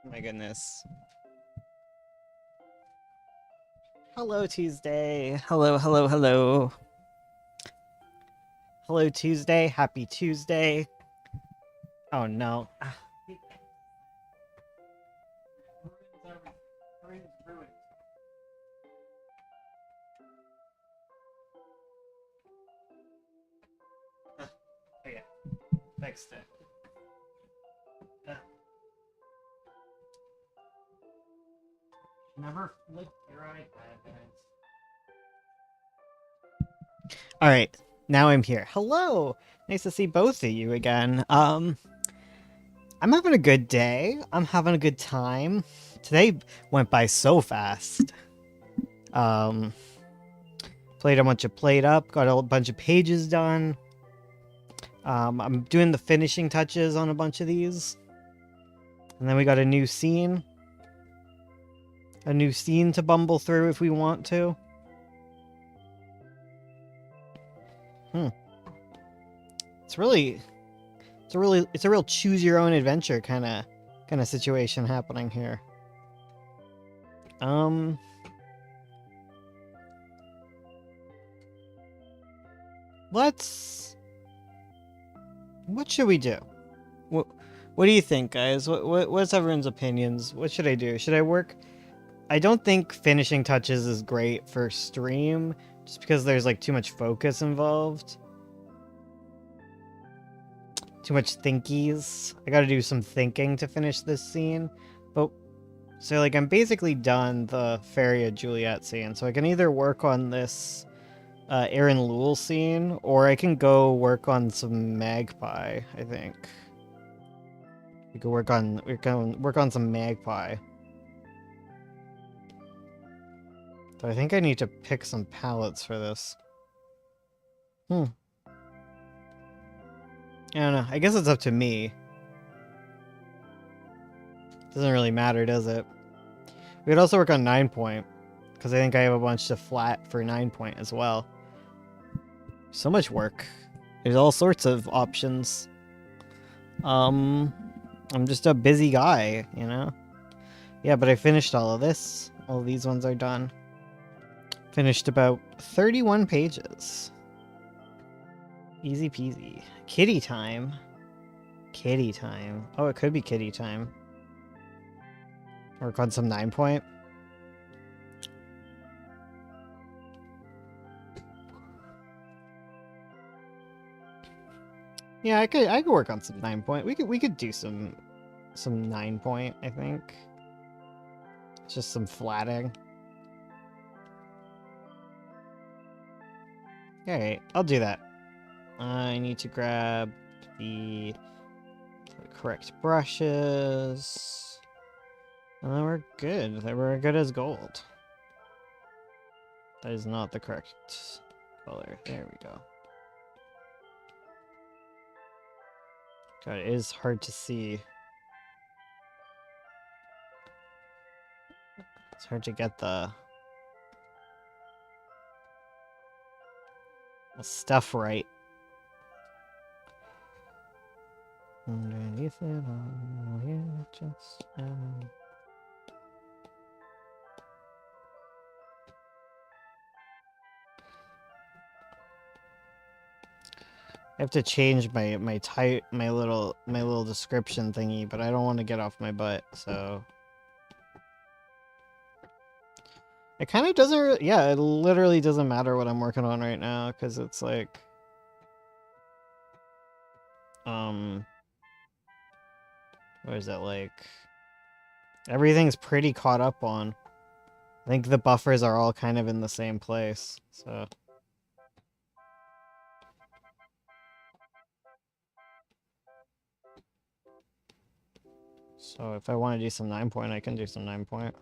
My goodness. Hello, Tuesday. Hello, hello, hello. Hello, Tuesday. Happy Tuesday. Oh, no. Okay, fixed it. Never flick your iPad, guys. Alright, now I'm here. Hello! Nice to see both of you again. I'm having a good day. I'm having a good time. Today went by so fast. Um, Played a bunch of Played Up, got a bunch of pages done. I'm doing the finishing touches on a bunch of these. And then we got a new scene. A new scene to bumble through if we want to. It's a real choose your own adventure kind of situation happening here. What should we do? What do you think, guys? What's everyone's opinions? What should I do? Should I work? I don't think finishing touches is great for stream, just because there's like too much focus involved. Too much thinkies. I gotta do some thinking to finish this scene. But, so like I'm basically done the Feria Juliet scene, so I can either work on this Aaron Lewell scene, or I can go work on some Magpie, I think. We can work on some Magpie. So I think I need to pick some palettes for this. I don't know. I guess it's up to me. Doesn't really matter, does it? We could also work on 9 point, because I think I have a bunch of flat for 9 point as well. So much work. There's all sorts of options. I'm just a busy guy, you know? Yeah, but I finished all of this. All of these ones are done. Finished about 31 pages. Easy peasy. Kitty time. Kitty time. Oh, it could be kitty time. Work on some 9 point. Yeah, I could work on some 9 point. We could do some 9 point, I think. Just some flatting. Alright, I'll do that. I need to grab the correct brushes. And then we're good. Then we're good as gold. That is not the correct color. There we go. God, it is hard to see. It's hard to get the stuff right. Underneath it all, yeah, just I have to change my little description thingy, but I don't want to get off my butt, so it kind of doesn't. Yeah, it literally doesn't matter what I'm working on right now because it's like, what is that like? Everything's pretty caught up on. I think the buffers are all kind of in the same place, so. So if I want to do some 9 point, I can do some 9 point.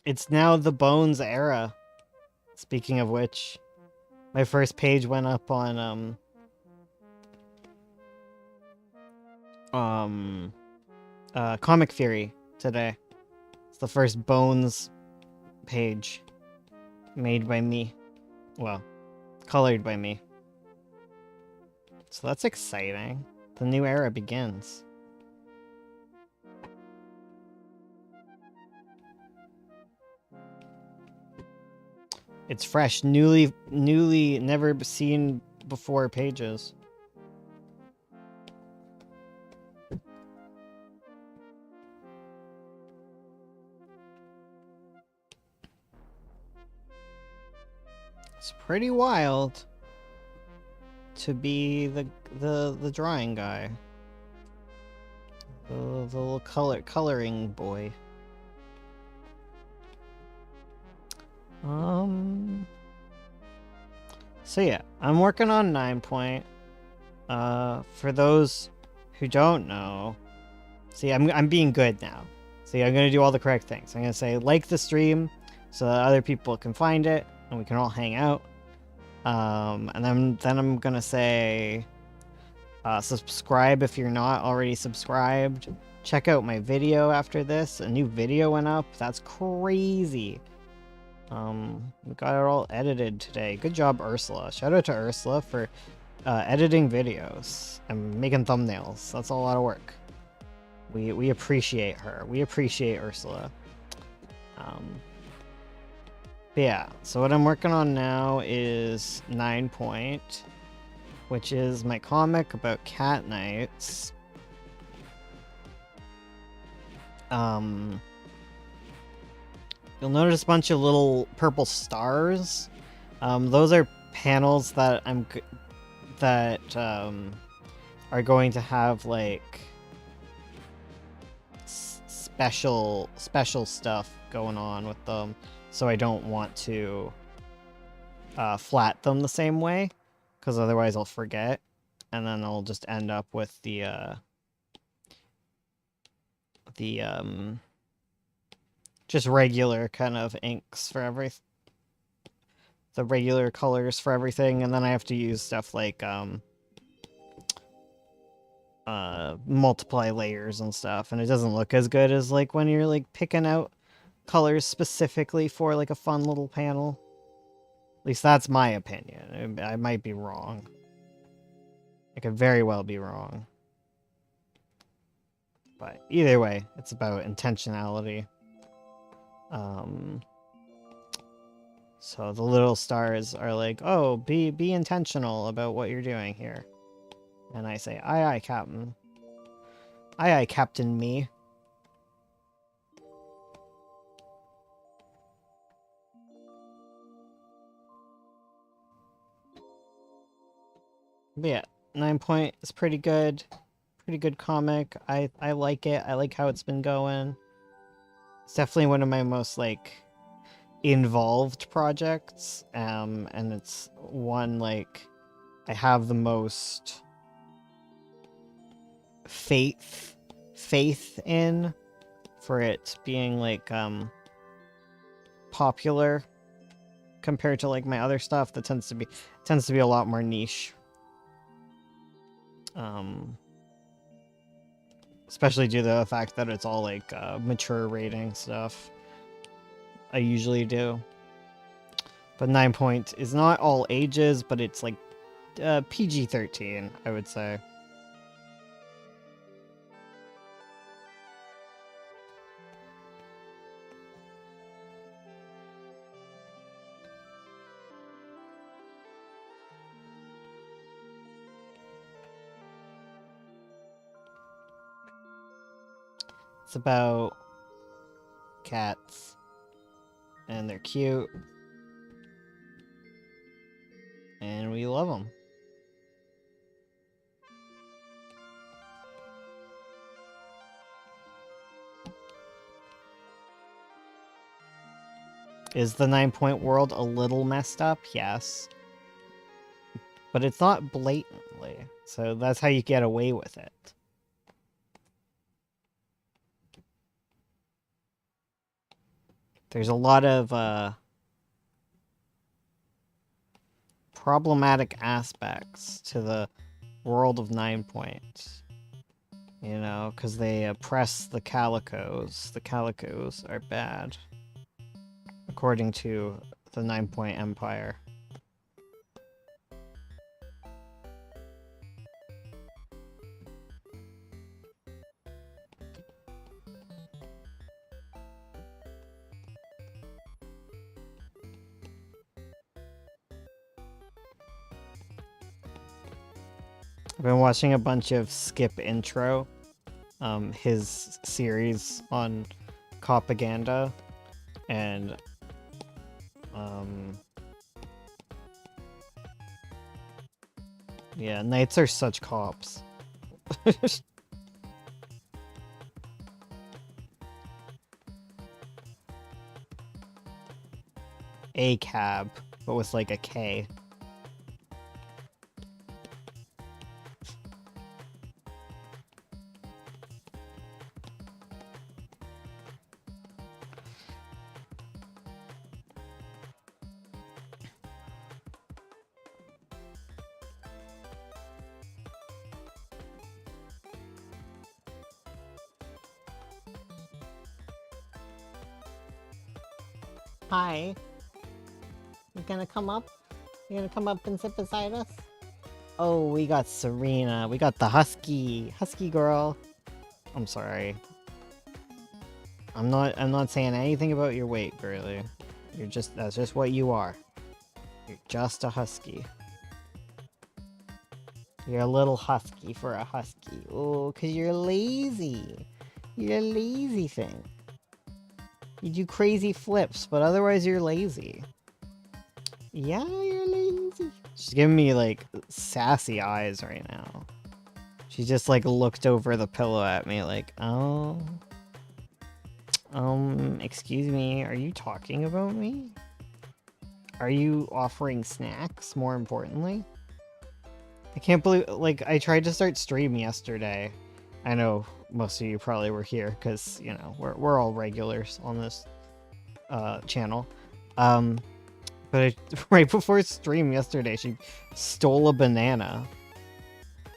It's now the Bones era. Speaking of which, my first page went up on Comic Theory today. It's the first Bones page made by me. Well, colored by me. So that's exciting. The new era begins. It's fresh, newly, never seen before pages. It's pretty wild to be the drawing guy. The little coloring boy. So yeah, I'm working on 9 point. For those who don't know, see, I'm being good now. See, I'm gonna do all the correct things. I'm gonna say like the stream so that other people can find it and we can all hang out. And then I'm gonna say subscribe if you're not already subscribed. Check out my video after this. A new video went up. That's crazy. We got it all edited today. Good job, Ursula. Shout out to Ursula for editing videos and making thumbnails. That's a lot of work. We appreciate her. We appreciate Ursula. Yeah, so what I'm working on now is 9 point, which is my comic about cat nights. You'll notice a bunch of little purple stars. Those are panels that are going to have like special stuff going on with them. So I don't want to flat them the same way, because otherwise I'll forget, and then I'll just end up with the just regular kind of inks for the regular colors for everything, and then I have to use stuff like multiply layers and stuff, and it doesn't look as good as like when you're like picking out colors specifically for like a fun little panel. At least that's my opinion. I might be wrong. I could very well be wrong. But either way, it's about intentionality. So the little stars are like, oh, be intentional about what you're doing here. And I say, aye aye, Captain. Aye aye, Captain me. But yeah, 9 point is pretty good. Pretty good comic. I like it. I like how it's been going. It's definitely one of my most like involved projects. And it's one like I have the most faith in for it being like popular compared to like my other stuff that tends to be a lot more niche. Especially due to the fact that it's all like mature rating stuff. I usually do. But 9 point is not all ages, but it's like PG-13, I would say. It's about cats, and they're cute, and we love them. Is the 9 point world a little messed up? Yes. But it's not blatantly, so that's how you get away with it. There's a lot of problematic aspects to the world of 9 point. You know, because they oppress the calicos. The calicos are bad, according to the 9 point empire. I've been watching a bunch of Skip Intro, his series on propaganda, and yeah, knights are such cops. A cab, but with like a K. Hi. You gonna come up? You gonna come up and sit beside us? Oh, we got Serena. We got the husky. Husky girl. I'm sorry. I'm not saying anything about your weight, girly. That's just what you are. You're just a husky. You're a little husky for a husky. Oh, 'cause you're lazy. You're a lazy thing. You do crazy flips, but otherwise you're lazy. Yeah, you're lazy. She's giving me, like, sassy eyes right now. She just, like, looked over the pillow at me like, oh... excuse me, are you talking about me? Are you offering snacks, more importantly? I can't believe, like, I tried to start stream yesterday. I know most of you probably were here, because, you know, we're all regulars on this, channel. But right before stream yesterday, she stole a banana.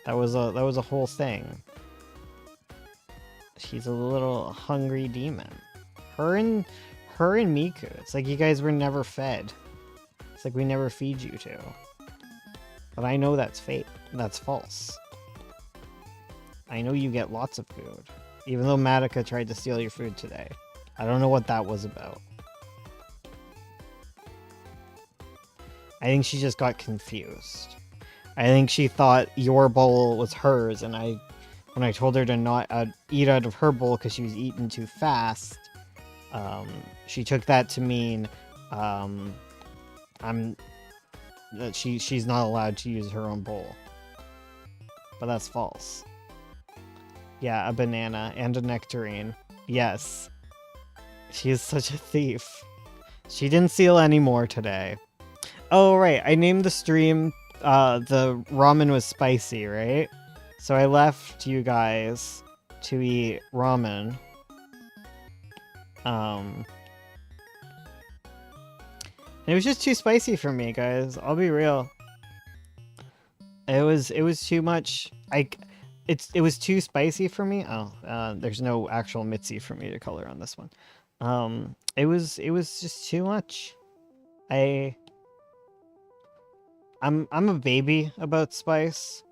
That was a whole thing. She's a little hungry demon. Her and Miku. It's like you guys were never fed. It's like we never feed you two. But I know that's fake. That's false. I know you get lots of food. Even though Madoka tried to steal your food today. I don't know what that was about. I think she just got confused. I think she thought your bowl was hers, and when I told her to not eat out of her bowl because she was eating too fast, she took that to mean that she's not allowed to use her own bowl. But that's false. Yeah, a banana and a nectarine. Yes. She is such a thief. She didn't steal any more today. Oh, right. I named the stream, the ramen was spicy, right? So I left you guys to eat ramen. It was just too spicy for me, guys. I'll be real. It was too much. It was too spicy for me. Oh, there's no actual Mitzi for me to color on this one. It was just too much. I'm a baby about spice,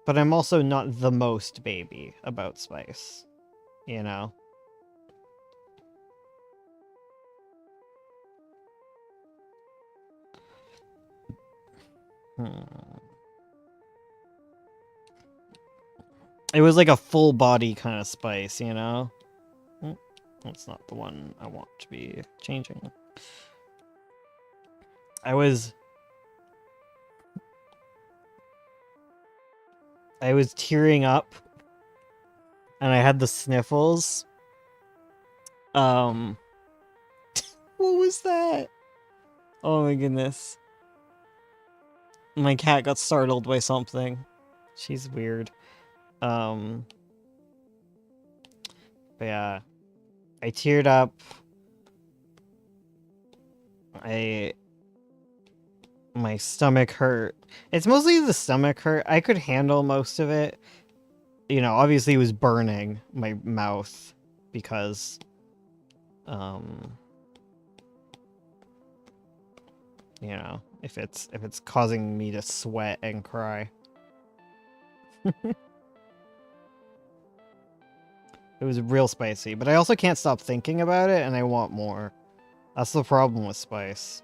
but I'm also not the most baby about spice, you know? It was like a full body kind of spice, you know? That's not the one I want to be changing. I was tearing up and I had the sniffles. What was that? Oh my goodness. My cat got startled by something. She's weird. But yeah. I teared up. My stomach hurt. It's mostly the stomach hurt. I could handle most of it. You know, obviously it was burning my mouth because you know, if it's causing me to sweat and cry. It was real spicy, but I also can't stop thinking about it and I want more. That's the problem with spice.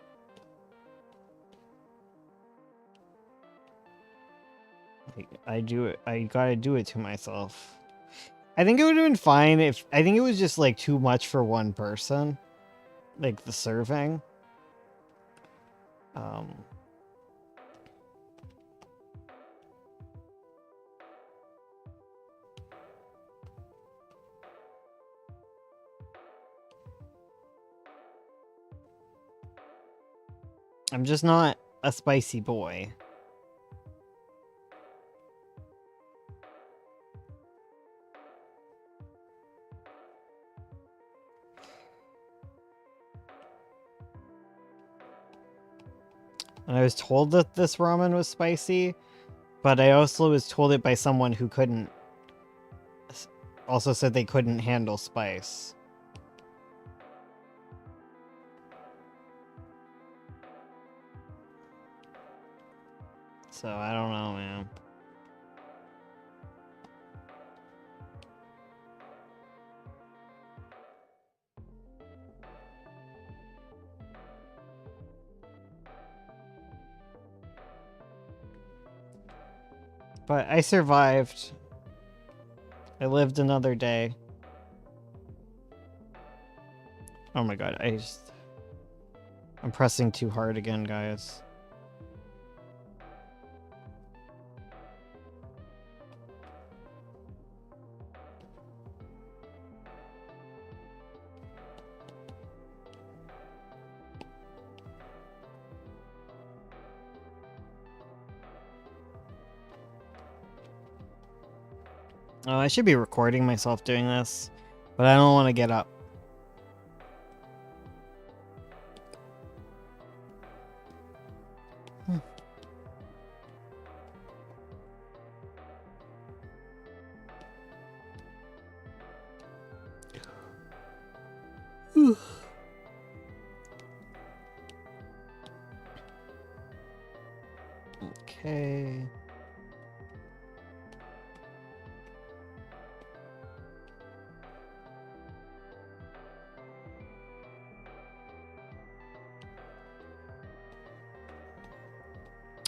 I do it. I gotta do it to myself. I think it would have been fine if I think it was just like too much for one person, like the serving. I'm just not a spicy boy. And I was told that this ramen was spicy, but I also was told it by someone who couldn't. Also said they couldn't handle spice. So I don't know, man. But I survived. I lived another day. Oh my god, I'm pressing too hard again, guys. Oh, I should be recording myself doing this, but I don't want to get up. Okay.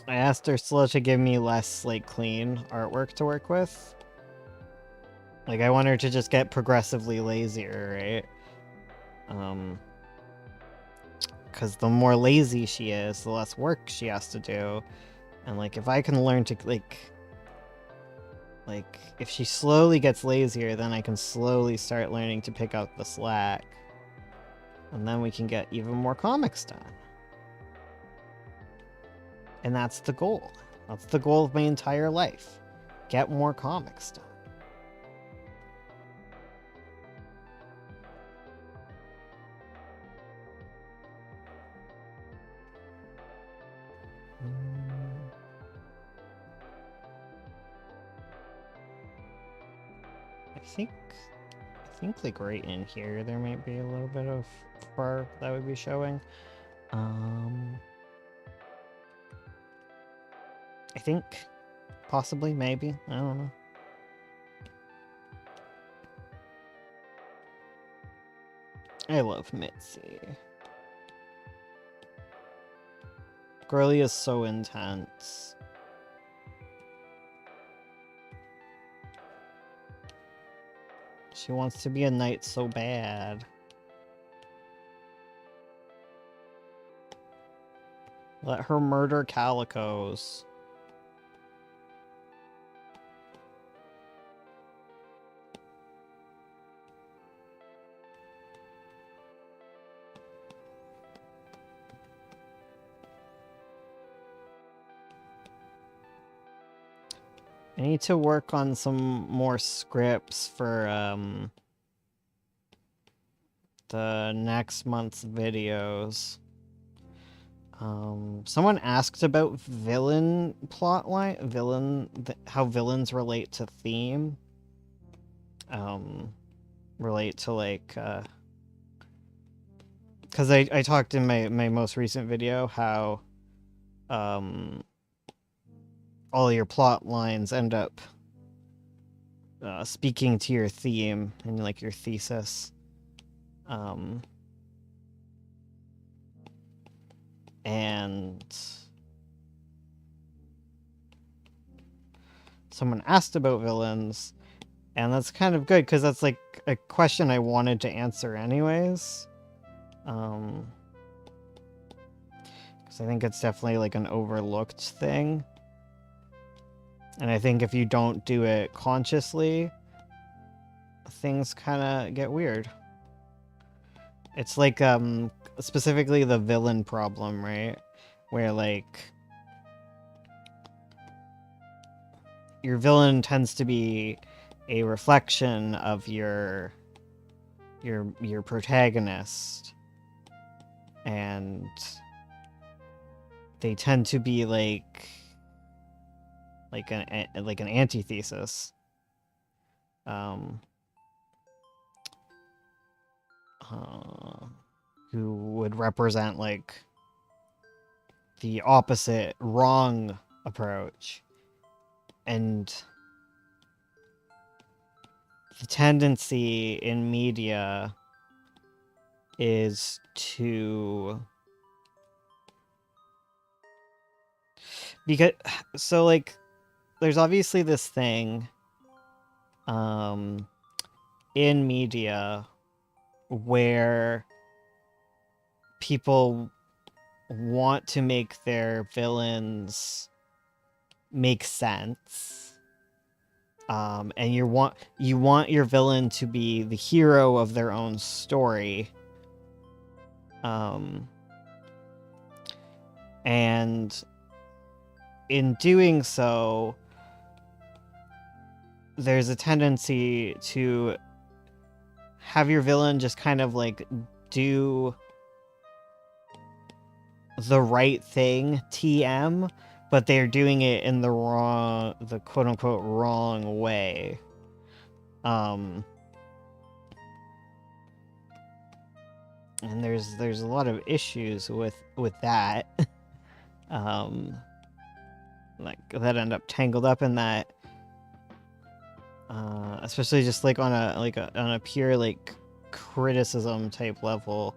I asked Ursula to give me less, like, clean artwork to work with. Like, I want her to just get progressively lazier, right? Because the more lazy she is, the less work she has to do. And, like, if I can learn to, like, if she slowly gets lazier, then I can slowly start learning to pick up the slack. And then we can get even more comics done. And that's the goal. That's the goal of my entire life. Get more comics done. I think like right in here there might be a little bit of fur that would be showing. I think possibly, maybe, I don't know. I love Mitzi. Girlie is so intense. She wants to be a knight so bad. Let her murder calicos. I need to work on some more scripts for the next month's videos. Someone asked about villain plotline, how villains relate to theme. Relate to like, because I talked in my most recent video how, all your plot lines end up speaking to your theme and like your thesis. And someone asked about villains, and that's kind of good because that's like a question I wanted to answer anyways. Because I think it's definitely like an overlooked thing. And I think if you don't do it consciously, things kind of get weird. It's like specifically the villain problem, right? Where like your villain tends to be a reflection of your protagonist, and they tend to be like an antithesis. Who would represent like the opposite wrong approach. And the tendency in media is to because so like there's obviously this thing in media where people want to make their villains make sense. And you want your villain to be the hero of their own story. And in doing so, there's a tendency to have your villain just kind of like do the right thing, TM, but they're doing it in the quote-unquote wrong way. And there's a lot of issues with that. Like that end up tangled up in that. Especially just like on a pure like criticism type level,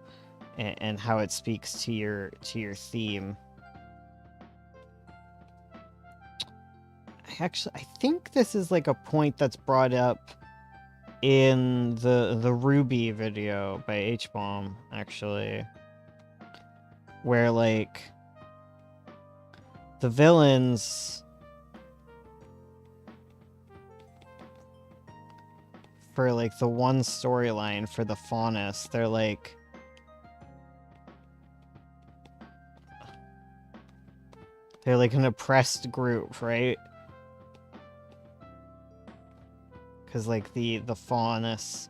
and how it speaks to your theme. I think this is like a point that's brought up in the Ruby video by H-Bomb, actually, where like the villains for like the one storyline for the Faunus, they're like an oppressed group, right? Because like the Faunus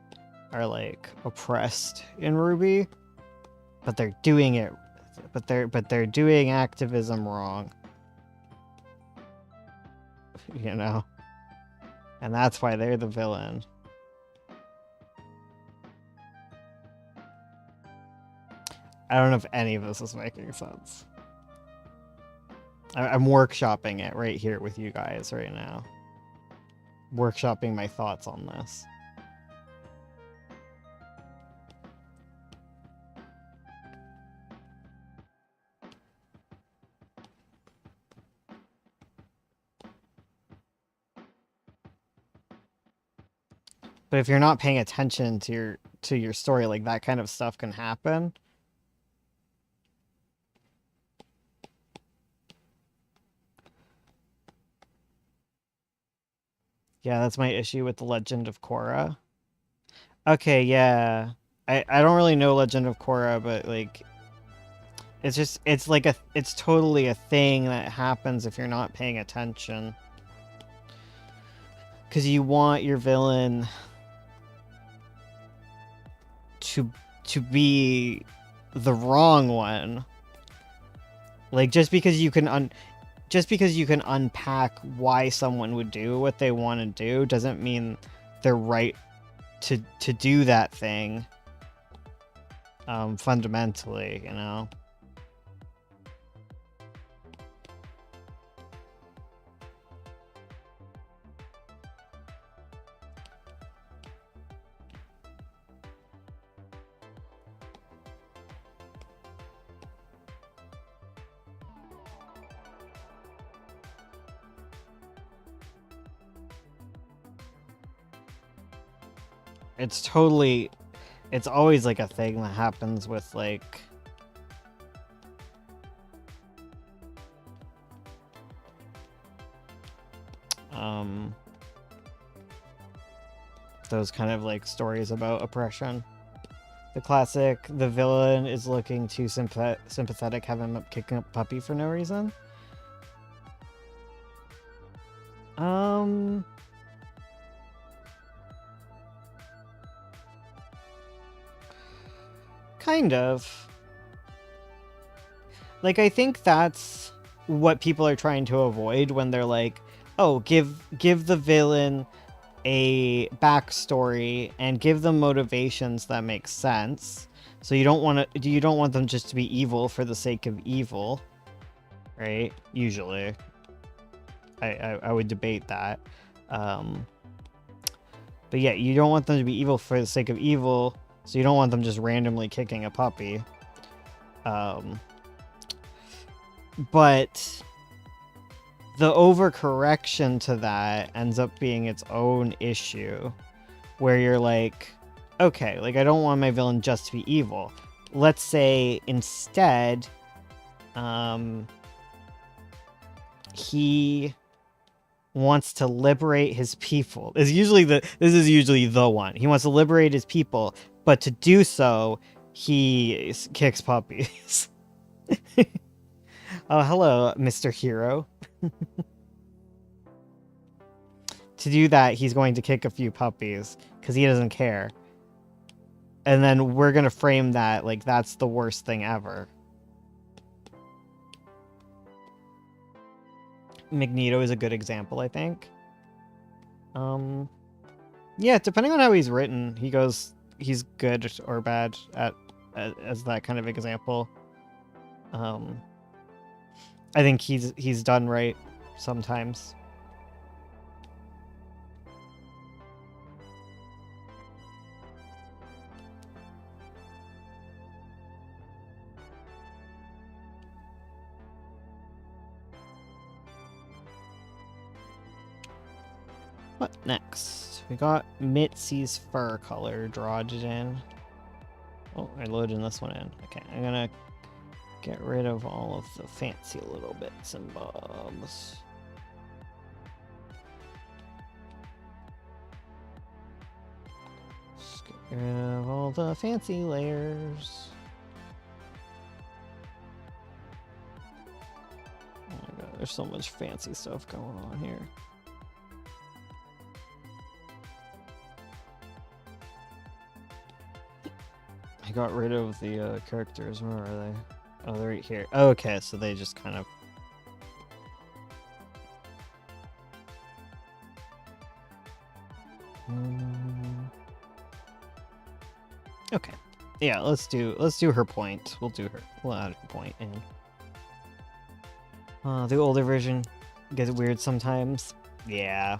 are like oppressed in Ruby, but they're doing it, but they're doing activism wrong, you know, and that's why they're the villain. I don't know if any of this is making sense. I'm workshopping it right here with you guys right now. Workshopping my thoughts on this. But if you're not paying attention to your story, like that kind of stuff can happen. Yeah, that's my issue with the Legend of Korra. Okay, yeah. I don't really know Legend of Korra, but like it's totally a thing that happens if you're not paying attention. Cuz you want your villain to be the wrong one. Like just because you can unpack why someone would do what they want to do doesn't mean they're right to do that thing. Fundamentally, you know. it's totally, it's always like a thing that happens with like those kind of like stories about oppression. The classic, the villain is looking too sympathetic, have him kicking a puppy for no reason. Kind of. Like, I think that's what people are trying to avoid when they're like, oh, give the villain a backstory and give them motivations that make sense. So you don't want them just to be evil for the sake of evil, right? Usually, I would debate that. But yeah, you don't want them to be evil for the sake of evil, so you don't want them just randomly kicking a puppy. But the overcorrection to that ends up being its own issue, where you're like, okay, like I don't want my villain just to be evil. Let's say instead, he wants to liberate his people. This is usually the one. He wants to liberate his people, but to do so, he kicks puppies. Oh, hello, Mr. Hero. To do that, he's going to kick a few puppies because he doesn't care. And then we're going to frame that like that's the worst thing ever. Magneto is a good example, I think. Yeah, depending on how he's written, he's good or bad as that kind of example. I think he's done right sometimes. What next? We got Mitzi's fur color drawed in. Oh, I loaded this one in. Okay, I'm gonna get rid of all of the fancy little bits and bobs. Just get rid of all the fancy layers. Oh my god, there's so much fancy stuff going on here. I got rid of the characters. Where are they? Oh, they're right here. Okay, so they just kind of... Okay. Yeah, let's do her point. We'll add her point in. The older version gets weird sometimes. Yeah.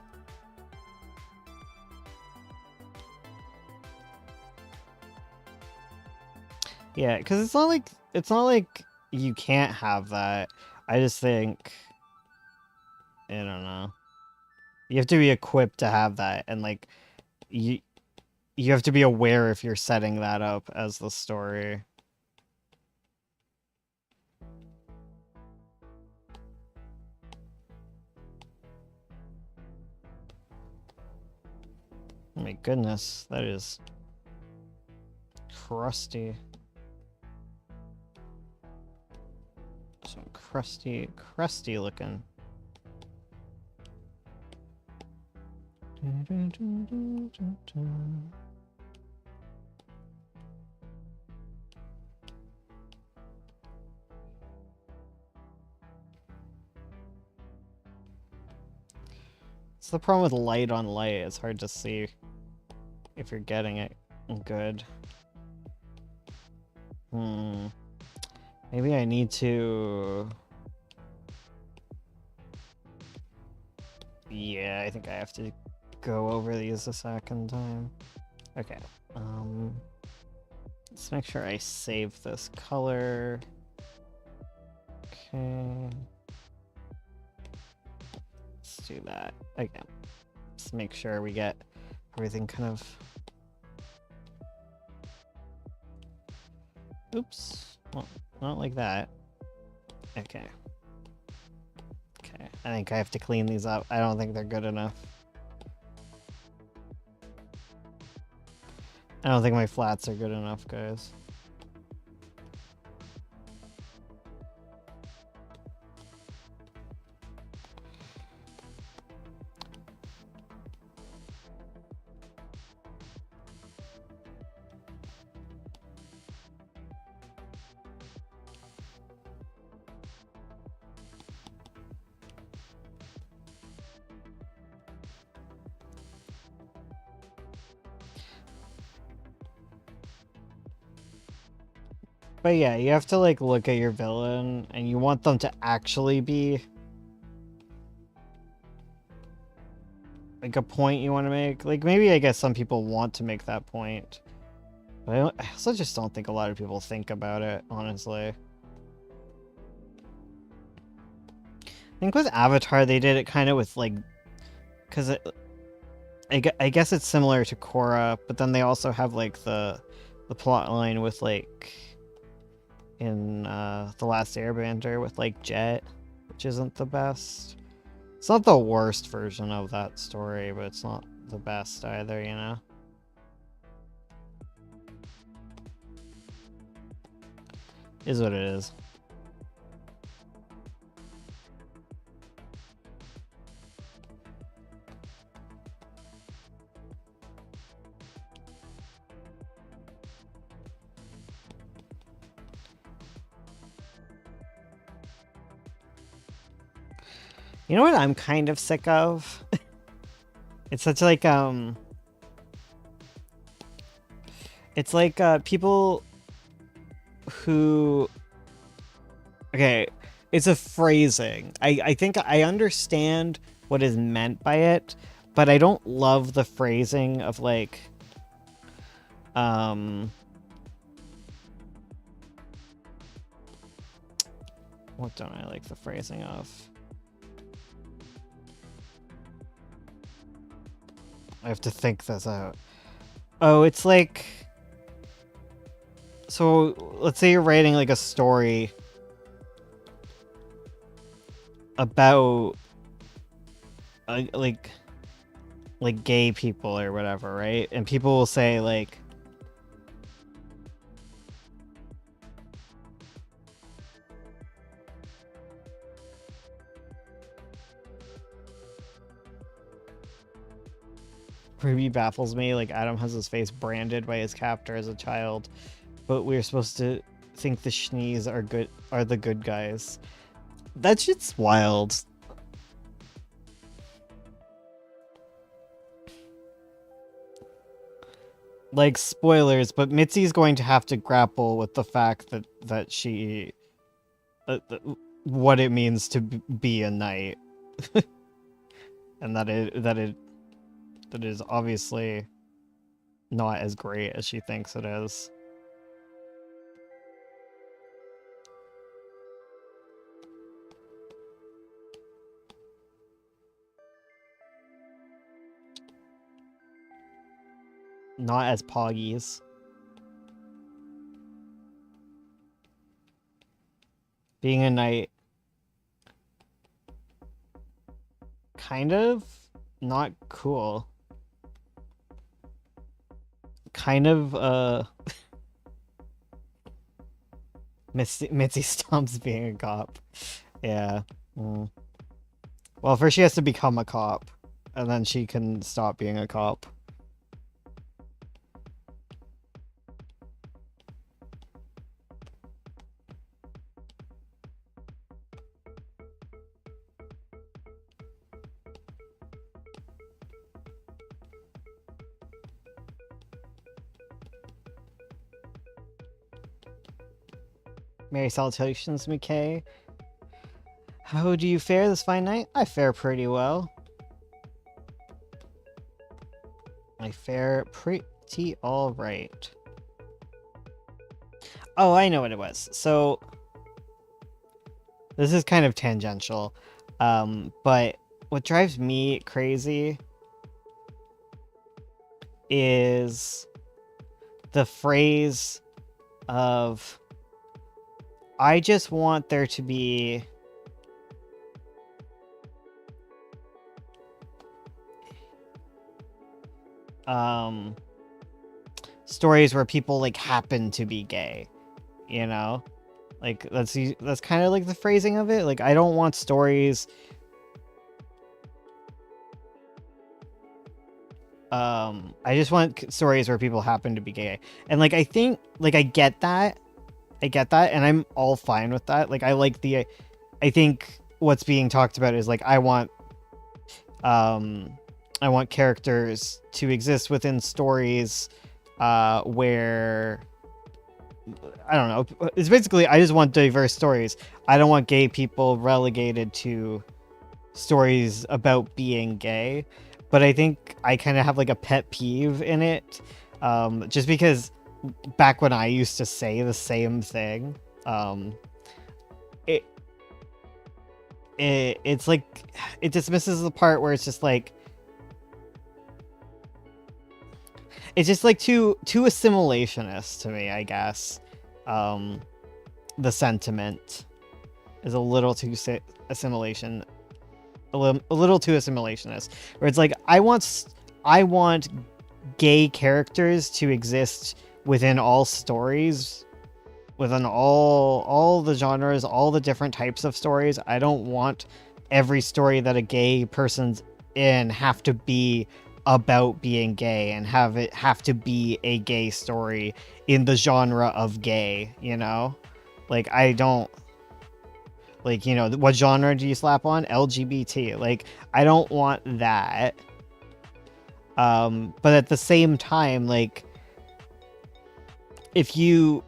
Yeah, because it's not like you can't have that. I just think, I don't know. You have to be equipped to have that, and like you have to be aware if you're setting that up as the story. Oh my goodness, that is crusty. Some crusty looking. It's the problem with light on light. It's hard to see if you're getting it good. Maybe I need to... Yeah, I think I have to go over these a second time. Okay. Let's make sure I save this color. Okay. Let's do that again. Let's make sure we get everything kind of Oops. Well, not like that. Okay. Okay. I think I have to clean these up. I don't think they're good enough. I don't think my flats are good enough, guys. But yeah, you have to like look at your villain and you want them to actually be like a point you want to make. Like maybe I guess some people want to make that point. But I also just don't think a lot of people think about it, honestly. I think with Avatar they did it kind of with like, because I guess it's similar to Korra, but then they also have like the plot line with like in The Last Airbender with like Jet, which isn't the best. It's not the worst version of that story, but it's not the best either, you know? Is what it is. You know what I'm kind of sick of? It's such like it's like people who, okay, it's a phrasing. I think I understand what is meant by it, but I don't love the phrasing of like what don't I like the phrasing of? I have to think this out. Oh, it's like, so let's say you're writing like a story about like gay people or whatever, right? And people will say like, Ruby baffles me, like Adam has his face branded by his captor as a child, but we're supposed to think the Shnees are the good guys. That shit's wild. Like, spoilers, but Mitzi's going to have to grapple with the fact that she what it means to be a knight. And that it is obviously not as great as she thinks it is. Not as poggies. Being a knight, kind of not cool. Kind of Mitzi Stomps being a cop. Yeah. Well, first she has to become a cop, and then she can stop being a cop. Merry salutations, McKay. How do you fare this fine night? I fare pretty well. I fare pretty alright. Oh, I know what it was. So, this is kind of tangential, but what drives me crazy is the phrase, of I just want there to be stories where people like happen to be gay, you know? Like that's kind of like the phrasing of it. Like I don't want stories I just want stories where people happen to be gay. And like I think like I get that. And I'm all fine with that. Like I think what's being talked about is like I want characters to exist within stories where I don't know. It's basically I just want diverse stories. I don't want gay people relegated to stories about being gay. But I think I kind of have like a pet peeve in it, just because back when I used to say the same thing, it it's like it dismisses the part where it's just like too assimilationist to me, I guess. The sentiment is a little too assimilation, a little too assimilationist, where it's like I want gay characters to exist within all stories, within all the genres, all the different types of stories. I don't want every story that a gay person's in have to be about being gay and have to be a gay story in the genre of gay, you know? Like I don't like, you know, what genre do you slap on? LGBT. Like I don't want that. But at the same time, like if you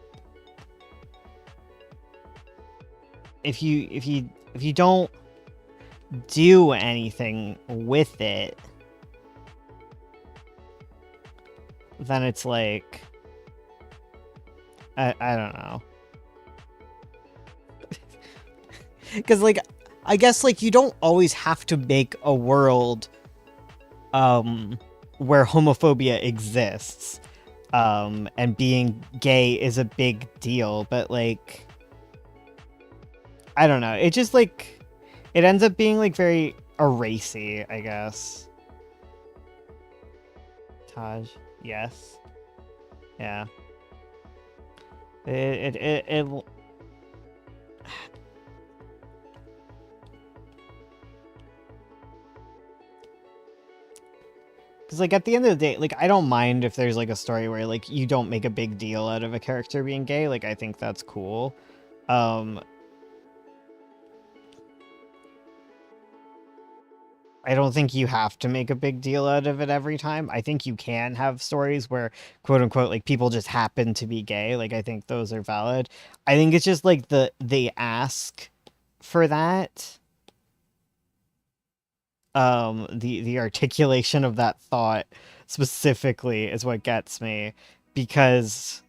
don't do anything with it, then it's like I don't know. Because like I guess like you don't always have to make a world where homophobia exists and being gay is a big deal, but like I don't know, it just like it ends up being like very erasy, I guess. Taj, yes. Yeah. It because like at the end of the day, like I don't mind if there's like a story where like you don't make a big deal out of a character being gay. Like I think that's cool. I don't think you have to make a big deal out of it every time. I think you can have stories where, quote unquote, like people just happen to be gay. Like I think those are valid. I think it's just like the ask for that. The articulation of that thought specifically is what gets me, because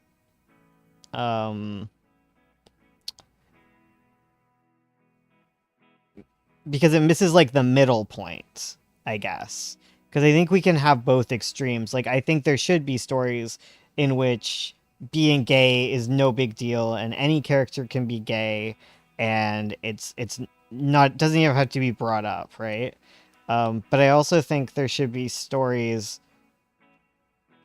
it misses like the middle point, I guess. Because I think we can have both extremes. Like I think there should be stories in which being gay is no big deal and any character can be gay and it's not doesn't even have to be brought up, right? But I also think there should be stories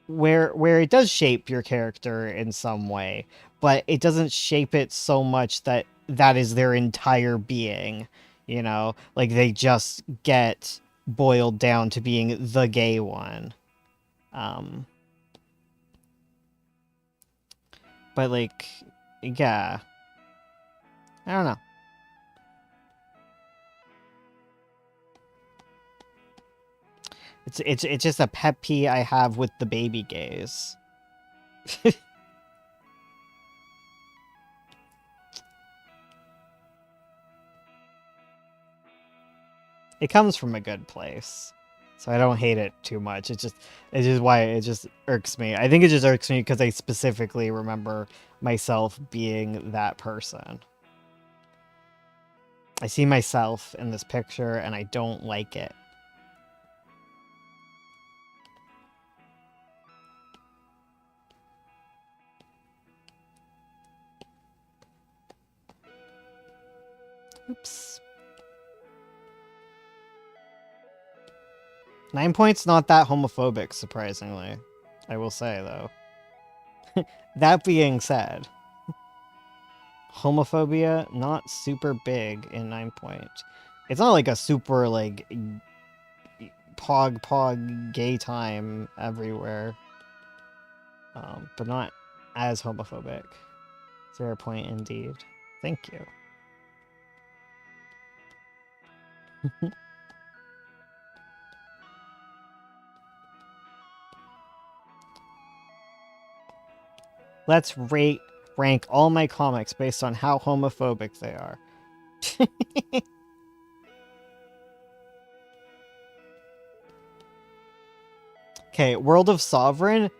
where it does shape your character in some way, but it doesn't shape it so much that that is their entire being, you know? Like they just get boiled down to being the gay one. But like, yeah. I don't know. It's just a pet peeve I have with the baby gays. It comes from a good place, so I don't hate it too much. It's just why it just irks me. I think it just irks me because I specifically remember myself being that person. I see myself in this picture and I don't like it. Oops. 9 points not that homophobic, surprisingly. I will say, though. That being said, homophobia, not super big in 9 point. It's not like a super, like, pog gay time everywhere. But not as homophobic. 0 point indeed. Thank you. Let's rank all my comics based on how homophobic they are. Okay, World of Sovereign.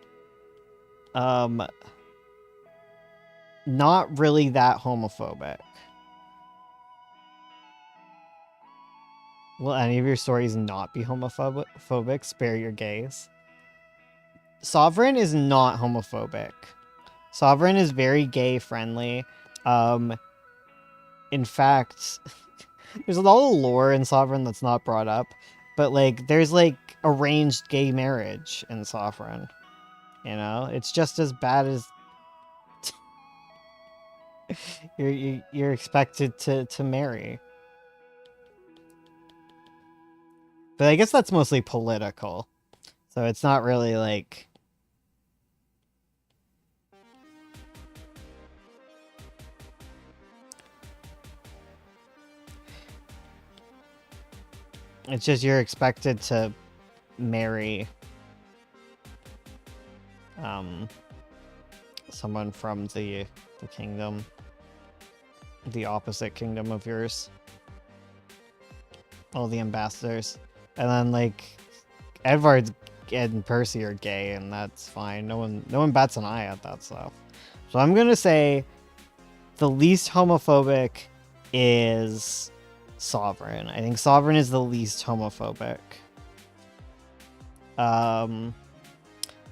Not really that homophobic. Will any of your stories not be homophobic? Spare your gaze. Sovereign is not homophobic. Sovereign is very gay friendly. In fact, there's a lot of lore in Sovereign that's not brought up, but like there's like arranged gay marriage in Sovereign. You know, it's just as bad as you're expected to marry. But I guess that's mostly political. So it's not really like... It's just you're expected to marry someone from the kingdom. The opposite kingdom of yours. All the ambassadors. And then like Edvard and Percy are gay, and that's fine. No one bats an eye at that stuff. So I'm gonna say the least homophobic is Sovereign. I think Sovereign is the least homophobic.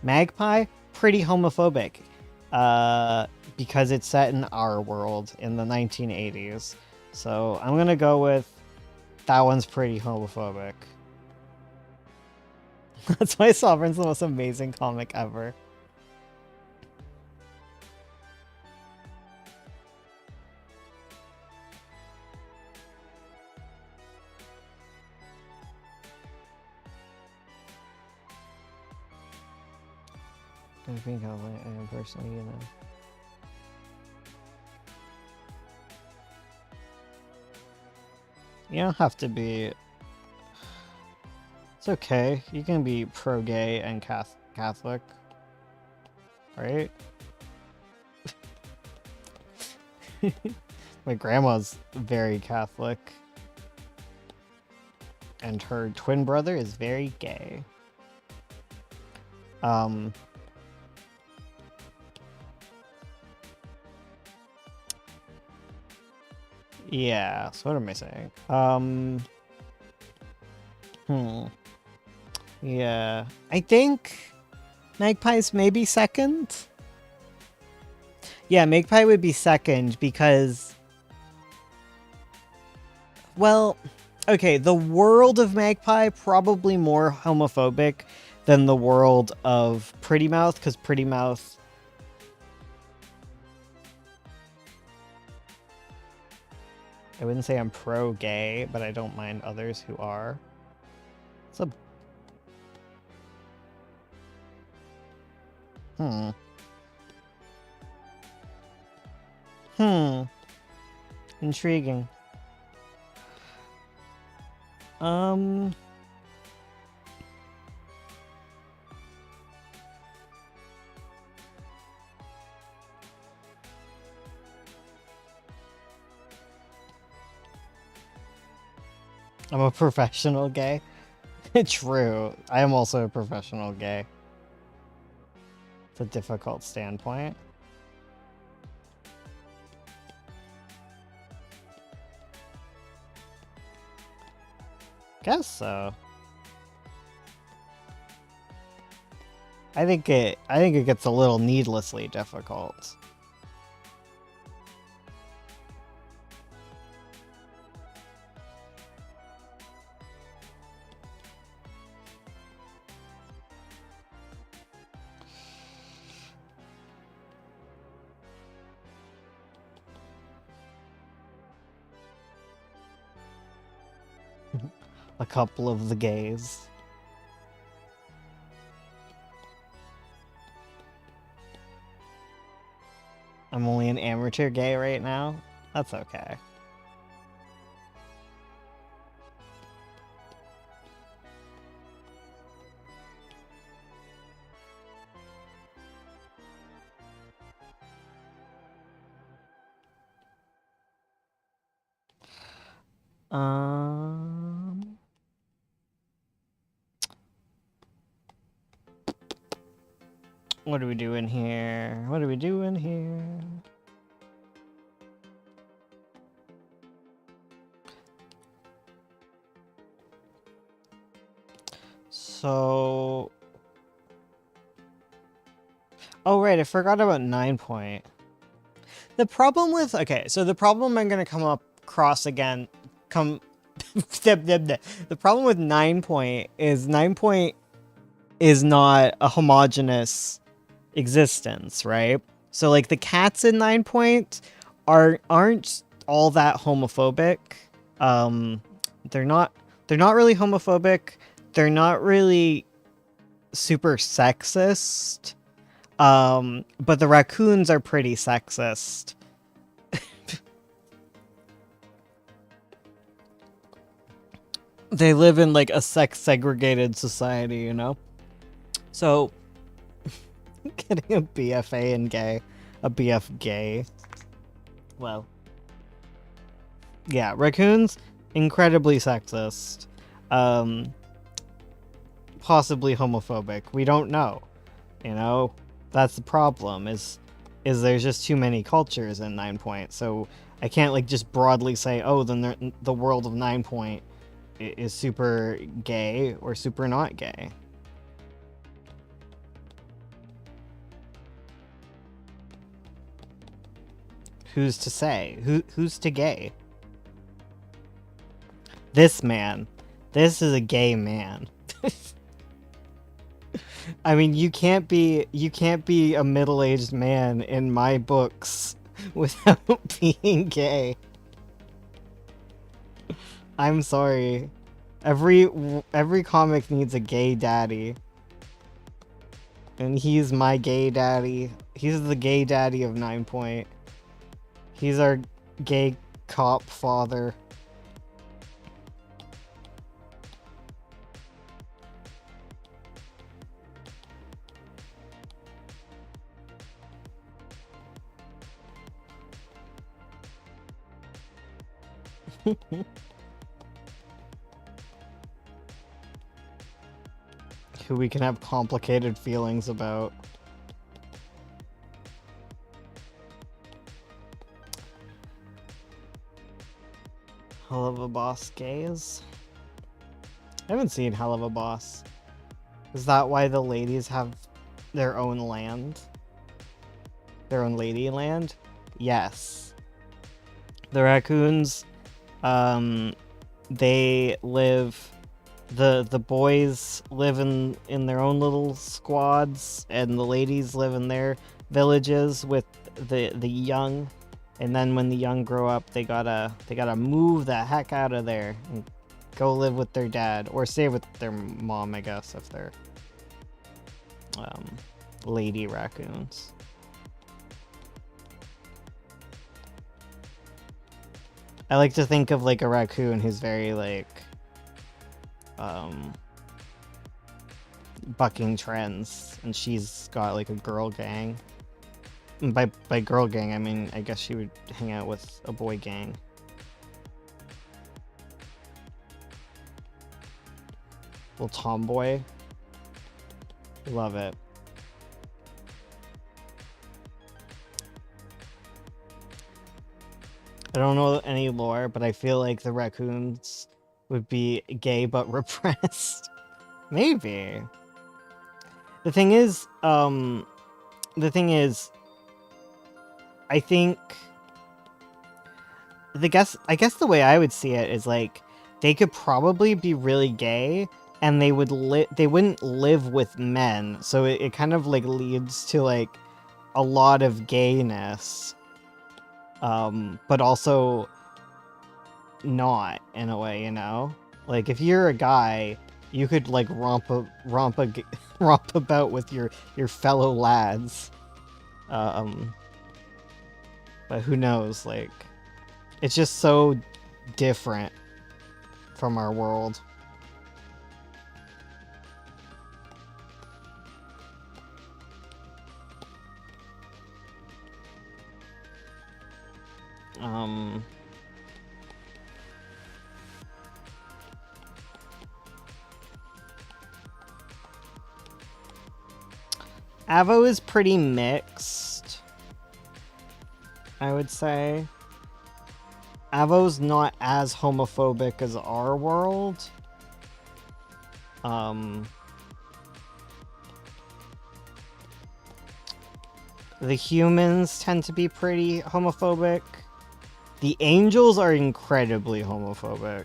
Magpie, pretty homophobic. Because it's set in our world in the 1980s. So I'm gonna go with that one's pretty homophobic. That's why Sovereign's the most amazing comic ever. I think I am personally, you know. You don't have to be... It's okay. You can be pro-gay and Catholic. Right? My grandma's very Catholic. And her twin brother is very gay. Yeah, so what am I saying? Yeah, I think Magpie's maybe second. Yeah, Magpie would be second because, well, okay, the world of Magpie probably more homophobic than the world of Pretty Mouth, because Pretty Mouth... I wouldn't say I'm pro-gay, but I don't mind others who are. It's a... Intriguing. I'm a professional gay. True. I am also a professional gay. It's a difficult standpoint. Guess so. I think it gets a little needlessly difficult. couple of the gays. I'm only an amateur gay right now. That's okay. What are we doing here? What are we doing here? So... Oh, right, I forgot about 9 point. The problem with... Okay, so the problem I'm gonna come across again... The problem with 9 point is 9 point is not a homogenous existence, right? So like the cats in 9 point aren't all that homophobic. They're not really homophobic. They're not really super sexist. But the raccoons are pretty sexist. They live in like a sex segregated society, you know? So getting a BFA in gay, a BF gay. Well, yeah, raccoons, incredibly sexist. Possibly homophobic. We don't know. You know, that's the problem, is there's just too many cultures in 9 point. So I can't like just broadly say, oh, then the world of 9 point is super gay or super not gay. Who's to say? Who's to gay? This man. This is a gay man. I mean, you can't be a middle-aged man in my books without being gay. I'm sorry. Every comic needs a gay daddy. And he's my gay daddy. He's the gay daddy of 9 point. He's our gay cop father. Who we can have complicated feelings about. Hell of a Boss gays? I haven't seen Hell of a Boss. Is that why the ladies have their own land? Their own lady land? Yes. The raccoons, they live... The boys live in their own little squads, and the ladies live in their villages with the young. And then when the young grow up, they gotta move the heck out of there and go live with their dad, or stay with their mom, I guess, if they're lady raccoons. I like to think of like a raccoon who's very like bucking trends, and she's got like a girl gang. And by girl gang, I mean, I guess she would hang out with a boy gang. Little tomboy. Love it. I don't know any lore, but I feel like the raccoons would be gay but repressed. Maybe. The thing is, I think I guess the way I would see it is like they could probably be really gay, and they wouldn't live with men, so it kind of like leads to like a lot of gayness, but also not, in a way, you know? Like, if you're a guy, you could like romp about with your fellow lads. Um, but who knows? Like, it's just so different from our world. Um, Avo is pretty mixed, I would say. Avo's not as homophobic as our world. The humans tend to be pretty homophobic. The angels are incredibly homophobic.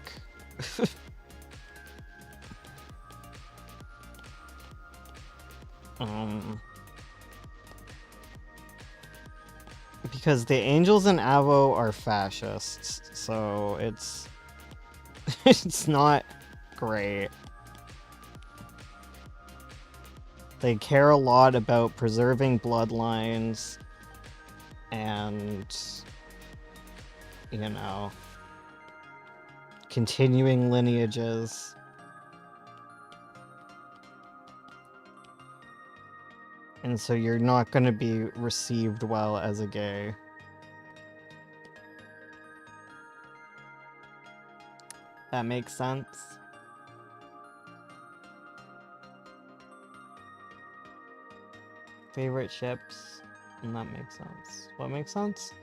Because the angels in Avo are fascists, so it's it's not great. They care a lot about preserving bloodlines and, you know, continuing lineages. And so you're not going to be received well as a gay. That makes sense. Favorite ships? And that makes sense. What makes sense?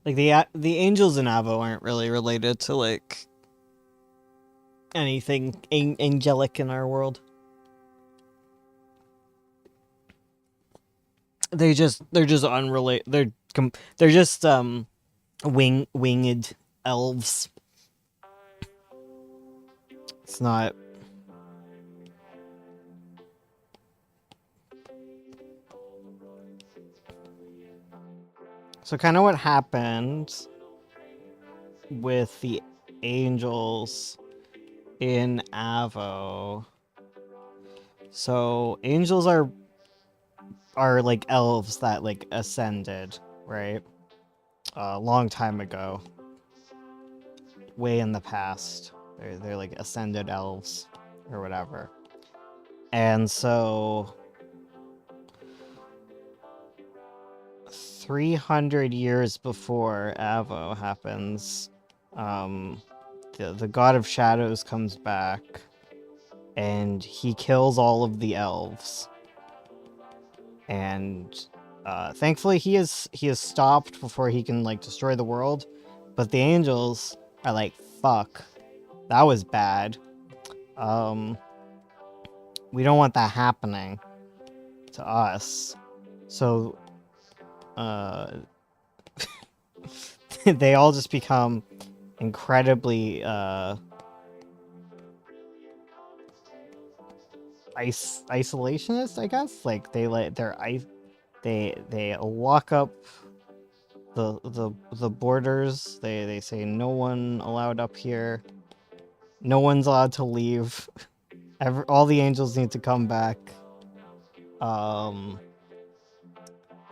Like the angels in Avo aren't really related to like anything angelic in our world. They're just unrelated. They're just winged elves. It's not. So kind of what happened with the angels in Avo. So angels are like elves that like ascended, right? A long time ago. Way in the past. They're like ascended elves or whatever. And so 300 years before Avo happens, the god of shadows comes back and he kills all of the elves. And thankfully he is stopped before he can like destroy the world. But the angels are like, fuck, that was bad. We don't want that happening to us. So they all just become incredibly isolationist, I guess. Like they lock up the borders. They say no one allowed up here. No one's allowed to leave. All the angels need to come back.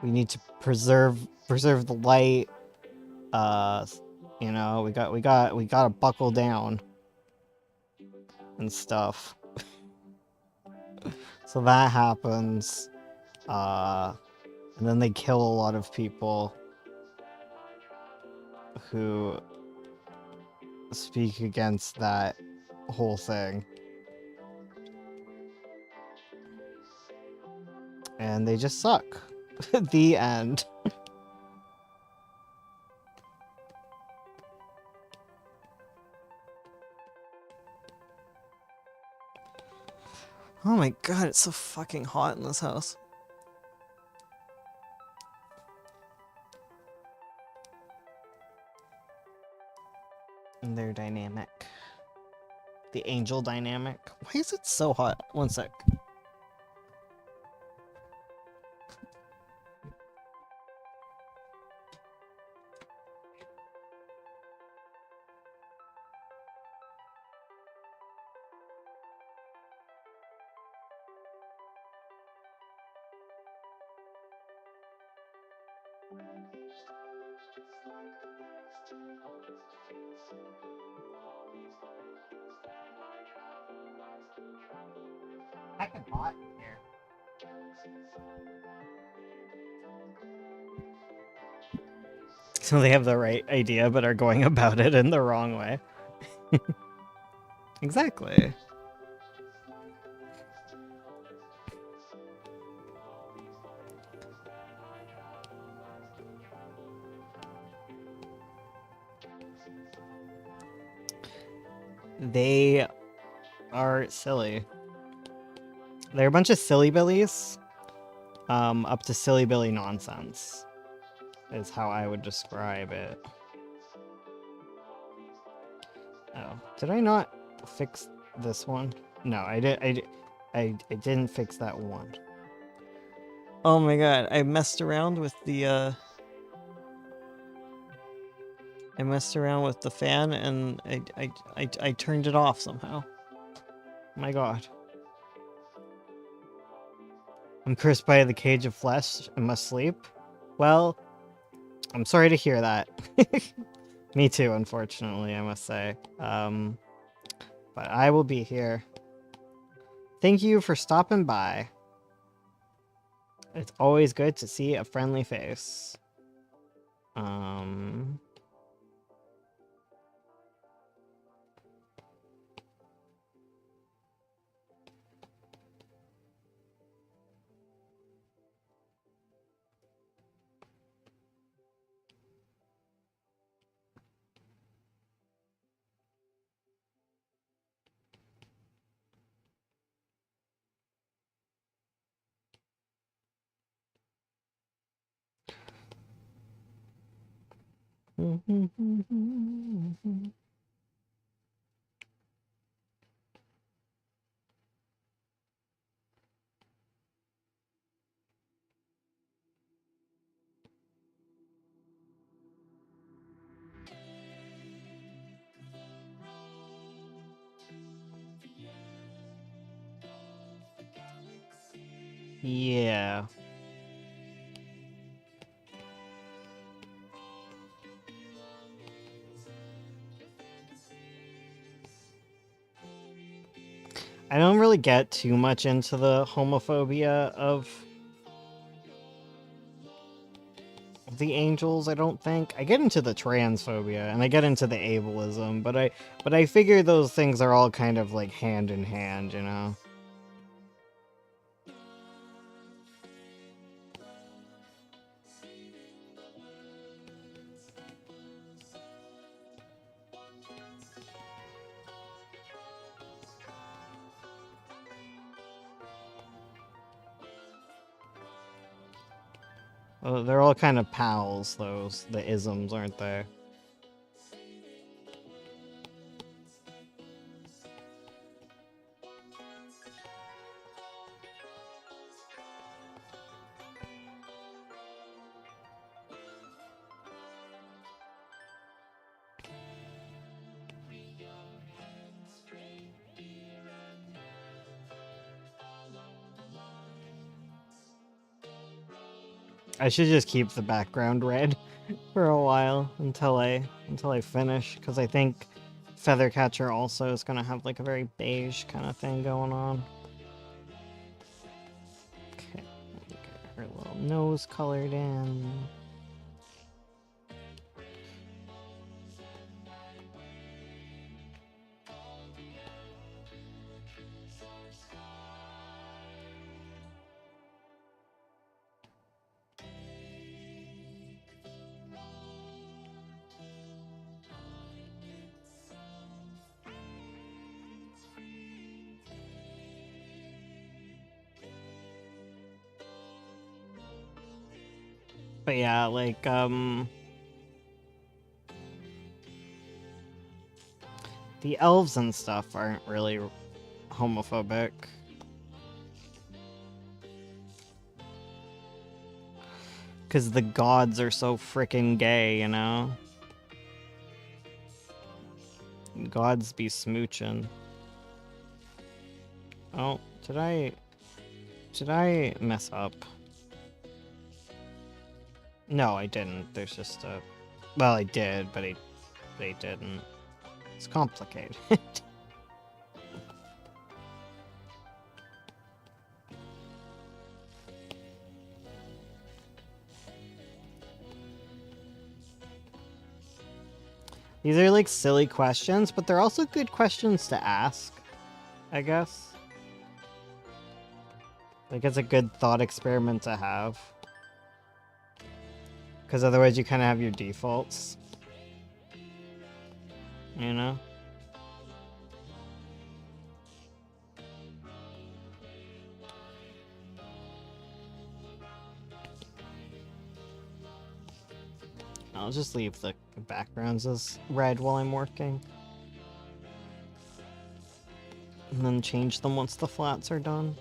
We need to preserve the light. You know, we gotta buckle down and stuff. So that happens. And then they kill a lot of people who speak against that whole thing. And they just suck. The end. Oh my god, it's so fucking hot in this house. And they're dynamic. the angel dynamic. Why is it so hot? One sec. Fucking hot in here. So they have the right idea, but are going about it in the wrong way. Exactly. They are silly. They're a bunch of silly billies. Up to silly billy nonsense is how I would describe it. Oh, did I not fix this one? No, I didn't fix that one. Oh my god, I messed around with the I messed around with the fan and I turned it off somehow. My god. I'm cursed by the cage of flesh and must sleep. Well, I'm sorry to hear that. Me too, unfortunately, I must say. But I will be here. Thank you for stopping by. It's always good to see a friendly face. Yeah. I don't really get too much into the homophobia of the angels, I don't think. I get into the transphobia and I get into the ableism, but I figure those things are all kind of like hand in hand, you know? Well, they're all kind of pals, the isms, aren't they? I should just keep the background red for a while until I finish, because I think Feathercatcher also is gonna have like a very beige kind of thing going on. Okay, let me get her little nose colored in. But yeah, like, The elves and stuff aren't really homophobic. Because the gods are so freaking gay, you know? Gods be smooching. Oh, did I mess up? No, I didn't. There's just a... Well, I did, but I didn't. It's complicated. These are like silly questions, but they're also good questions to ask, I guess. Like, it's a good thought experiment to have. Because otherwise you kind of have your defaults. You know? I'll just leave the backgrounds as red while I'm working. And then change them once the flats are done.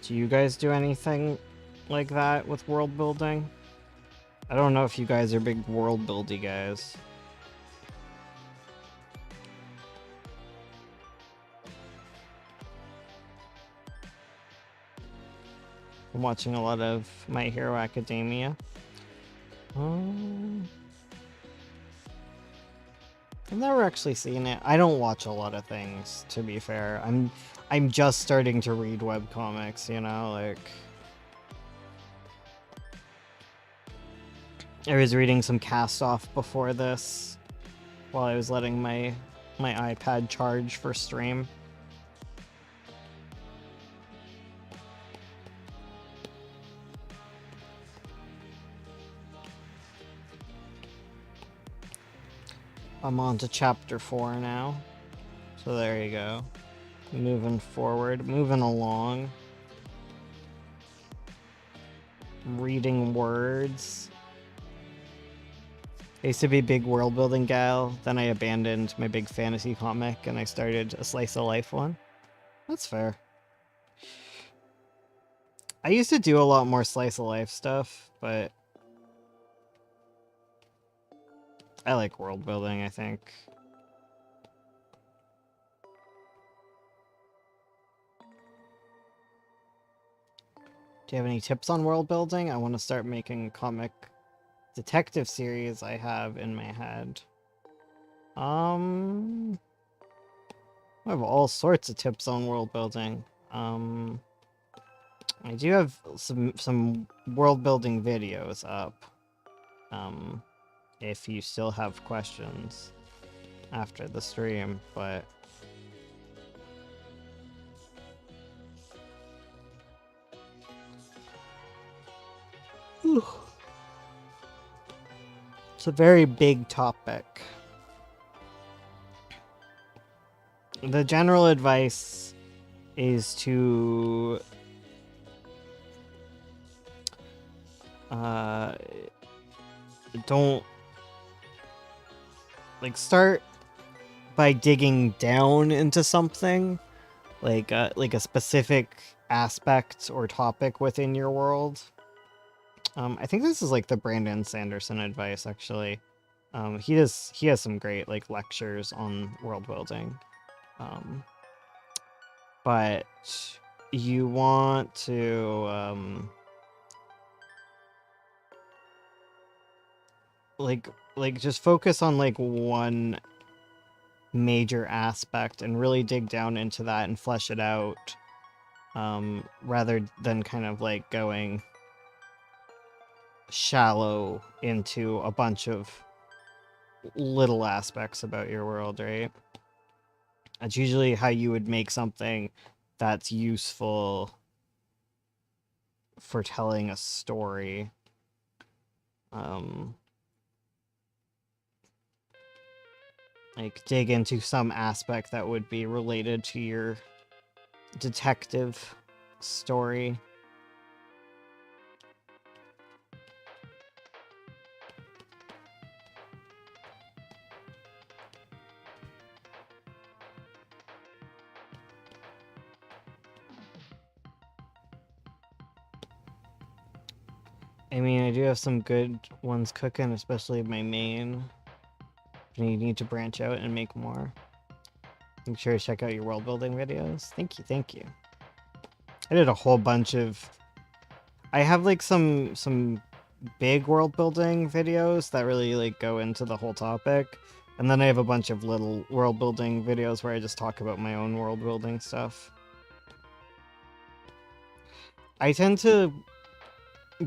Do you guys do anything like that with world building? I don't know if you guys are big world buildy guys. I'm watching a lot of My Hero Academia. I've never actually seen it. I don't watch a lot of things, to be fair. I'm just starting to read webcomics, you know, like... I was reading some Cast Off before this, while I was letting my iPad charge for stream. I'm on to chapter 4 now. So there you go. Moving forward, moving along. Reading words. I used to be a big world building gal, then I abandoned my big fantasy comic and I started a slice of life one. That's fair. I used to do a lot more slice of life stuff, but I like world building, I think. Do you have any tips on world building? I want to start making a comic detective series I have in my head. I have all sorts of tips on world building. I do have some world building videos up. If you still have questions after the stream, but it's a very big topic. The general advice is to don't start by digging down into something like a specific aspect or topic within your world. I think this is like the Brandon Sanderson advice, actually. He has some great like lectures on world building. But you want to like just focus on like one major aspect and really dig down into that and flesh it out, rather than kind of like going shallow into a bunch of little aspects about your world, right? That's usually how you would make something that's useful for telling a story. Like dig into some aspect that would be related to your detective story. I mean, I do have some good ones cooking, especially my main. And you need to branch out and make more. Make sure to check out your world building videos. Thank you, thank you. I did a whole bunch of... I have like some big world building videos that really like go into the whole topic. And then I have a bunch of little world building videos where I just talk about my own world building stuff. I tend to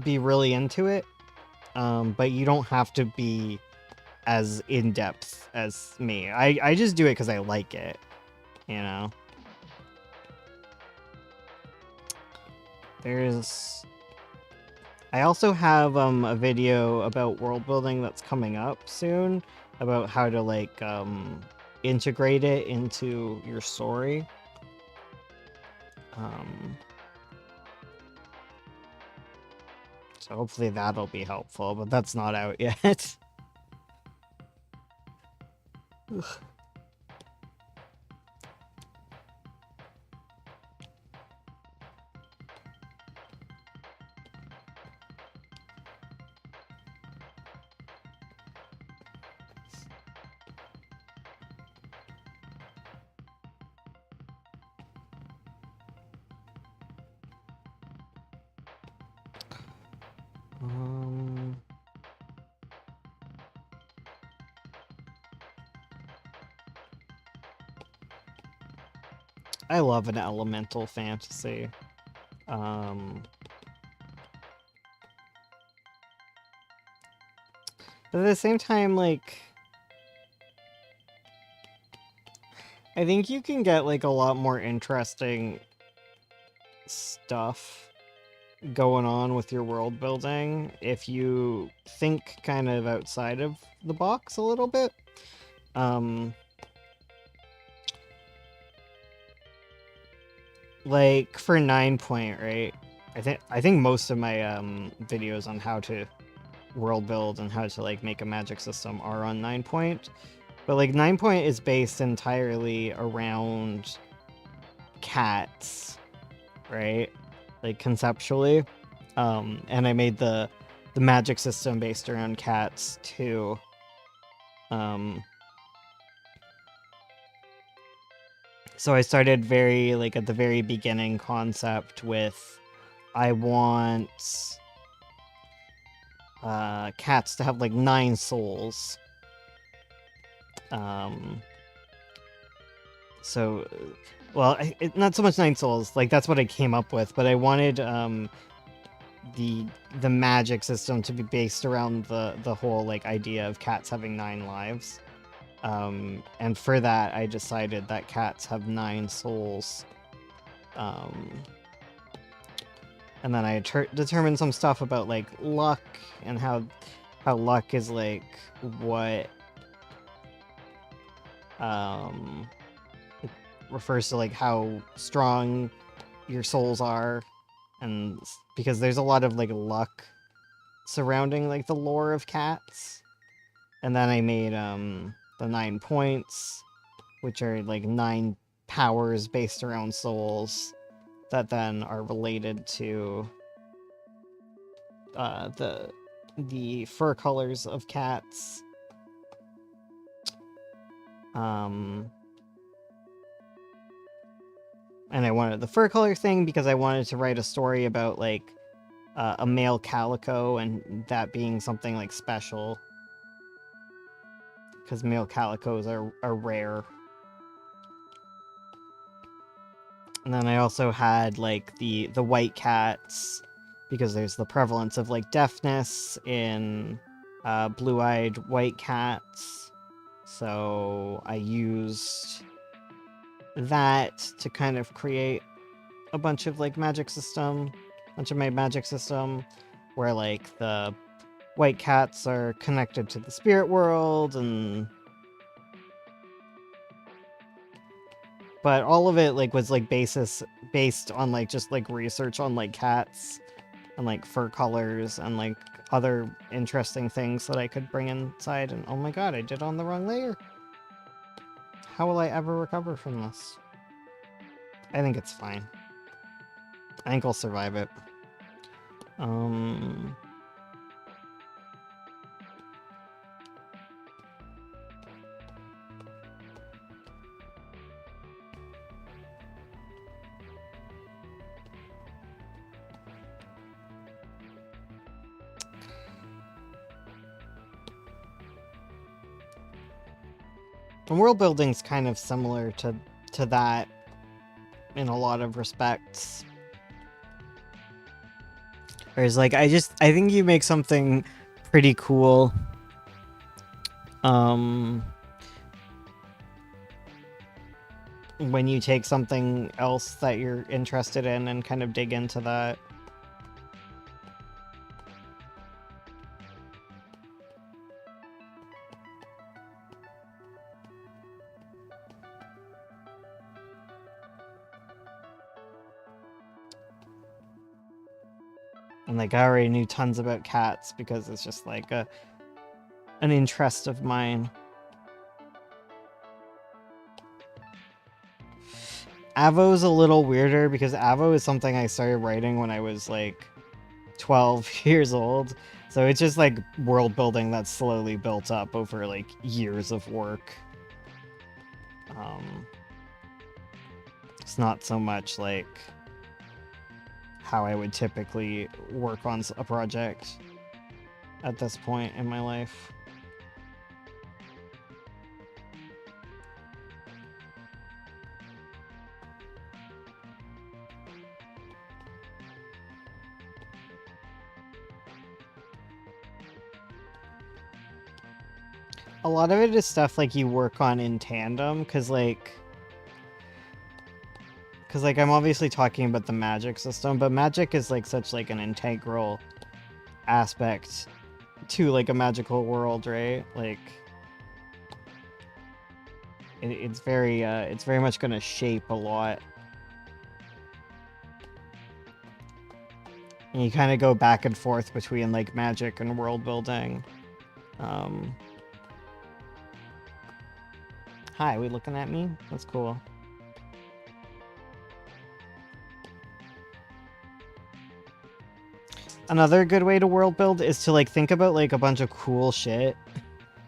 be really into it, but you don't have to be as in-depth as me. I just do it because I like it, you know? I also have a video about world building that's coming up soon, about how to like integrate it into your story. So hopefully that'll be helpful, but that's not out yet. Ugh. I love an elemental fantasy. But at the same time, like, I think you can get like a lot more interesting stuff going on with your world building if you think kind of outside of the box a little bit. Like for 9 point, right? I think most of my videos on how to world build and how to like make a magic system are on 9 point. But like 9 point is based entirely around cats, right? Like conceptually. And I made the magic system based around cats too. So I started very like at the very beginning concept with I want cats to have like 9 souls. So, well, not so much 9 souls. Like that's what I came up with, but I wanted the magic system to be based around the whole like idea of cats having 9 lives. And for that, I decided that cats have 9 souls. And then I determined some stuff about like luck and how luck is like what it refers to like how strong your souls are, and because there's a lot of like luck surrounding like the lore of cats. And then I made the 9 points, which are like 9 powers based around souls that then are related to the fur colors of cats. And I wanted the fur color thing because I wanted to write a story about, like, a male calico and that being something, like, special. Because male calicos are rare. And then I also had, like, the white cats, because there's the prevalence of, like, deafness in blue-eyed white cats. So I used that to kind of create a bunch of, like, magic system, bunch of my magic system, where, like, the white cats are connected to the spirit world, and but all of it, like, was, like, based on, like, just, like, research on, like, cats and, like, fur colors and, like, other interesting things that I could bring inside. And oh my god, I did on the wrong layer. How will I ever recover from this? I think it's fine. I think I'll survive it. And world building's kind of similar to that in a lot of respects. Whereas, like, I think you make something pretty cool. When you take something else that you're interested in and kind of dig into that. And, like, I already knew tons about cats because it's just, like, an interest of mine. Avo's a little weirder because Avo is something I started writing when I was, like, 12 years old. So it's just, like, world building that's slowly built up over, like, years of work. It's not so much, like, how I would typically work on a project at this point in my life. A lot of it is stuff, like, you work on in tandem, because I'm obviously talking about the magic system, but magic is, like, such, like, an integral aspect to, like, a magical world, right? Like, it's very much gonna shape a lot. And you kind of go back and forth between, like, magic and world building. Hi, we looking at me? That's cool. Another good way to world build is to, like, think about, like, a bunch of cool shit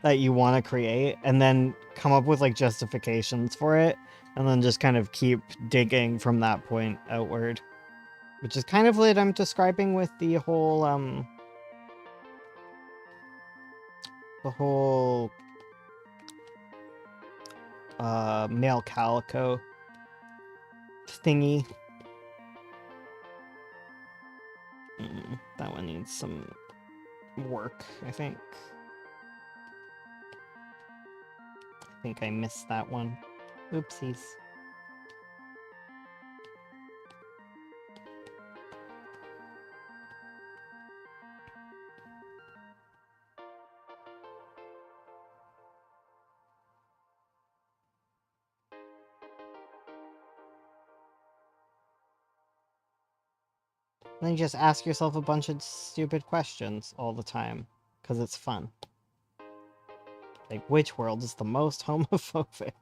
that you want to create, and then come up with, like, justifications for it, and then just kind of keep digging from that point outward. Which is kind of what I'm describing with the whole, male calico thingy. That one needs some work, I think. I think I missed that one. Oopsies. Then you just ask yourself a bunch of stupid questions all the time, because it's fun. Like, which world is the most homophobic?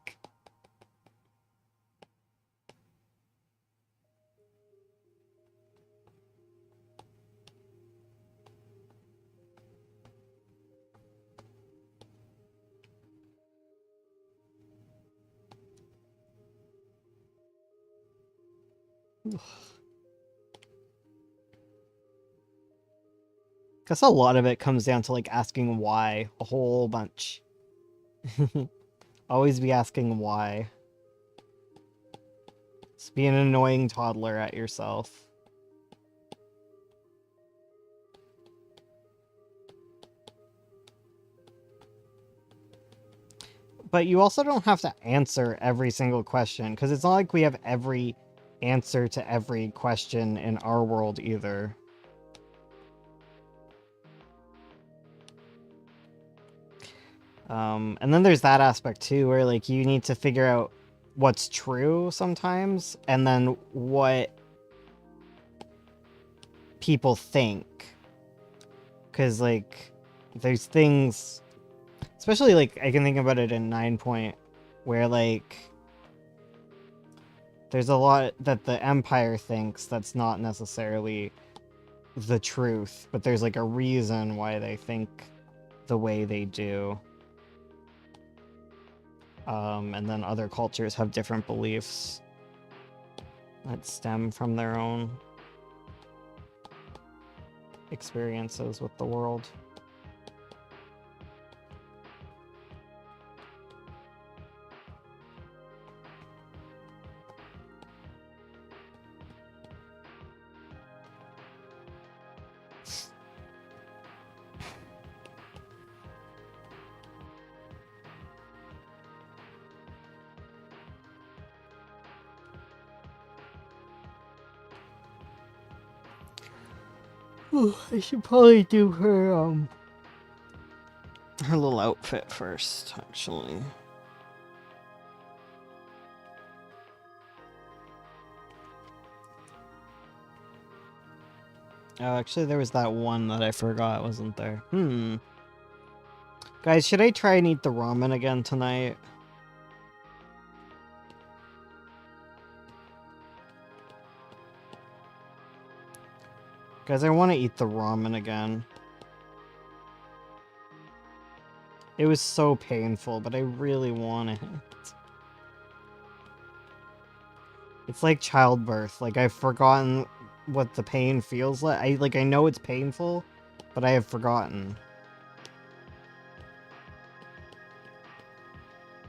Guess a lot of it comes down to like asking why a whole bunch. Always be asking why. Just be an annoying toddler at yourself. But you also don't have to answer every single question, because it's not like we have every answer to every question in our world either. And then there's that aspect too, where like you need to figure out what's true sometimes, and then what people think. Because like there's things, especially like I can think about it in 9 Point, where like there's a lot that the Empire thinks that's not necessarily the truth, but there's like a reason why they think the way they do. And then other cultures have different beliefs that stem from their own experiences with the world. I should probably do her little outfit first, actually. Oh, actually, there was that one that I forgot, wasn't there? Guys, should I try and eat the ramen again tonight? Guys, I want to eat the ramen again. It was so painful, but I really want it. It's like childbirth. Like, I've forgotten what the pain feels like. I know it's painful, but I have forgotten.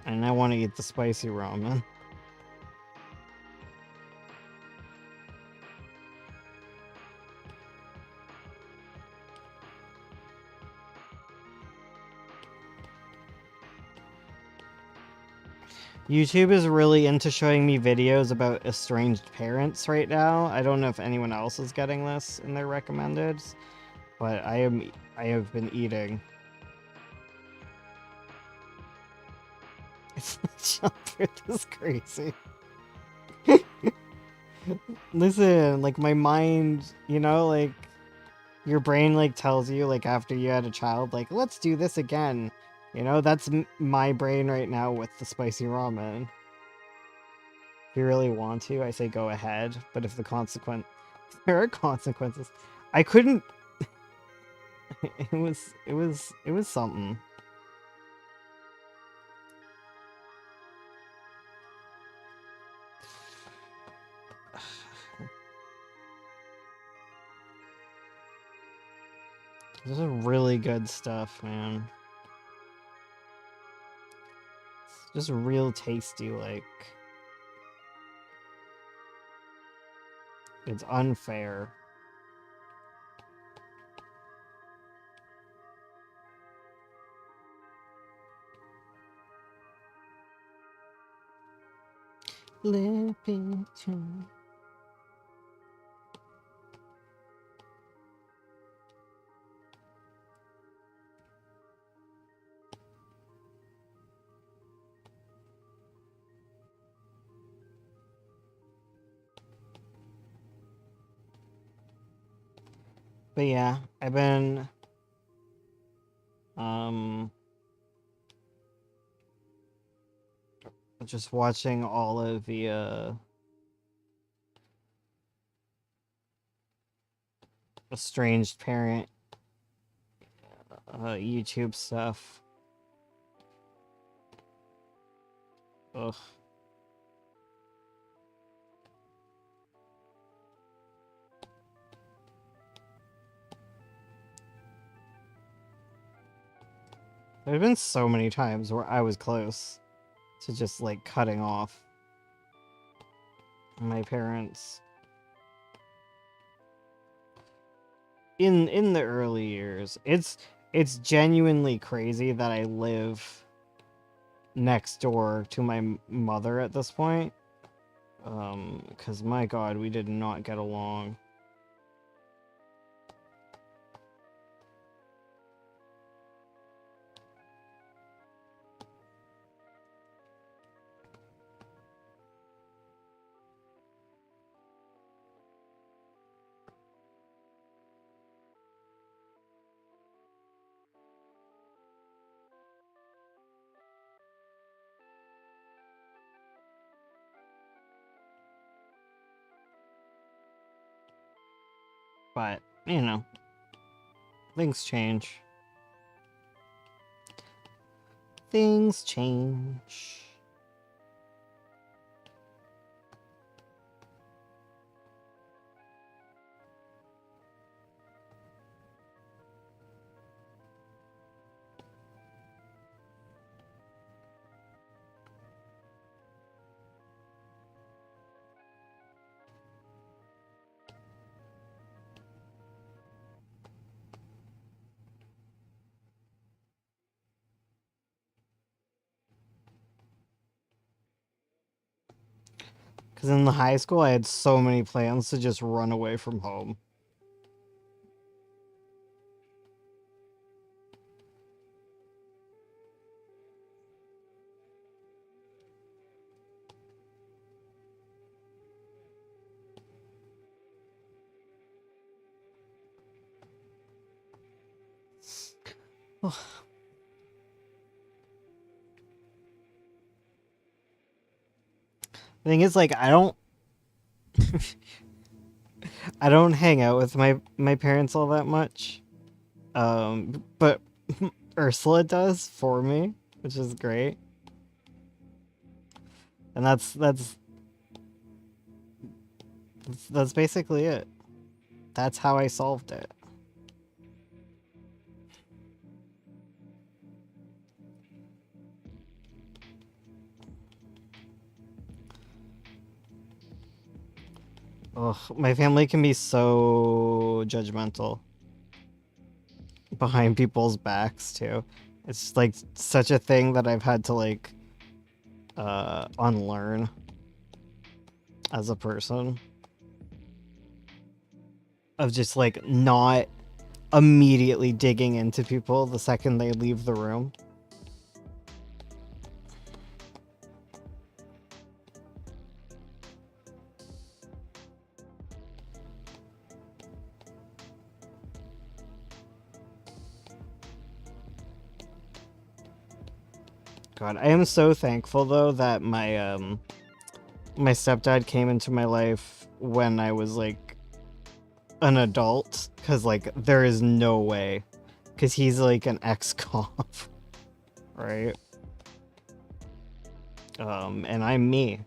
And I want to eat the spicy ramen. YouTube is really into showing me videos about estranged parents right now. I don't know if anyone else is getting this in their recommendeds, but I have been eating. It's childbirth is crazy. Listen, like my mind, you know, like your brain like tells you like after you had a child, like let's do this again. You know, that's my brain right now with the spicy ramen. If you really want to, I say go ahead. But if the there are consequences. I couldn't. It was something. This is really good stuff, man. It's just real tasty, like. It's unfair. Living to. But yeah, I've been just watching all of the estranged parent YouTube stuff. Ugh. There's been so many times where I was close to just like cutting off my parents in the early years. It's genuinely crazy that I live next door to my mother at this point. Because my God, we did not get along. But, you know, things change. Things change. Because in the high school, I had so many plans to just run away from home. The thing is, like, I don't hang out with my parents all that much. But Ursula does for me, which is great. And that's basically it. That's how I solved it. Ugh, my family can be so judgmental behind people's backs too. It's like such a thing that I've had to like unlearn as a person, of just like not immediately digging into people the second they leave the room. God, I am so thankful though that my stepdad came into my life when I was like an adult, because like there is no way, because he's like an ex-cop, right? And I'm me.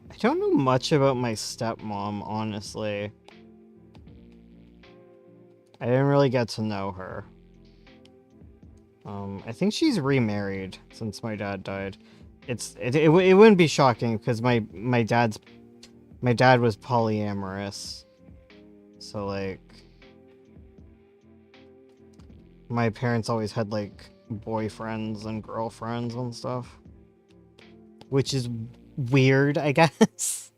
I don't know much about my stepmom, honestly. I didn't really get to know her. I think she's remarried since my dad died. It wouldn't be shocking because my dad was polyamorous. So like my parents always had like boyfriends and girlfriends and stuff, which is weird, I guess.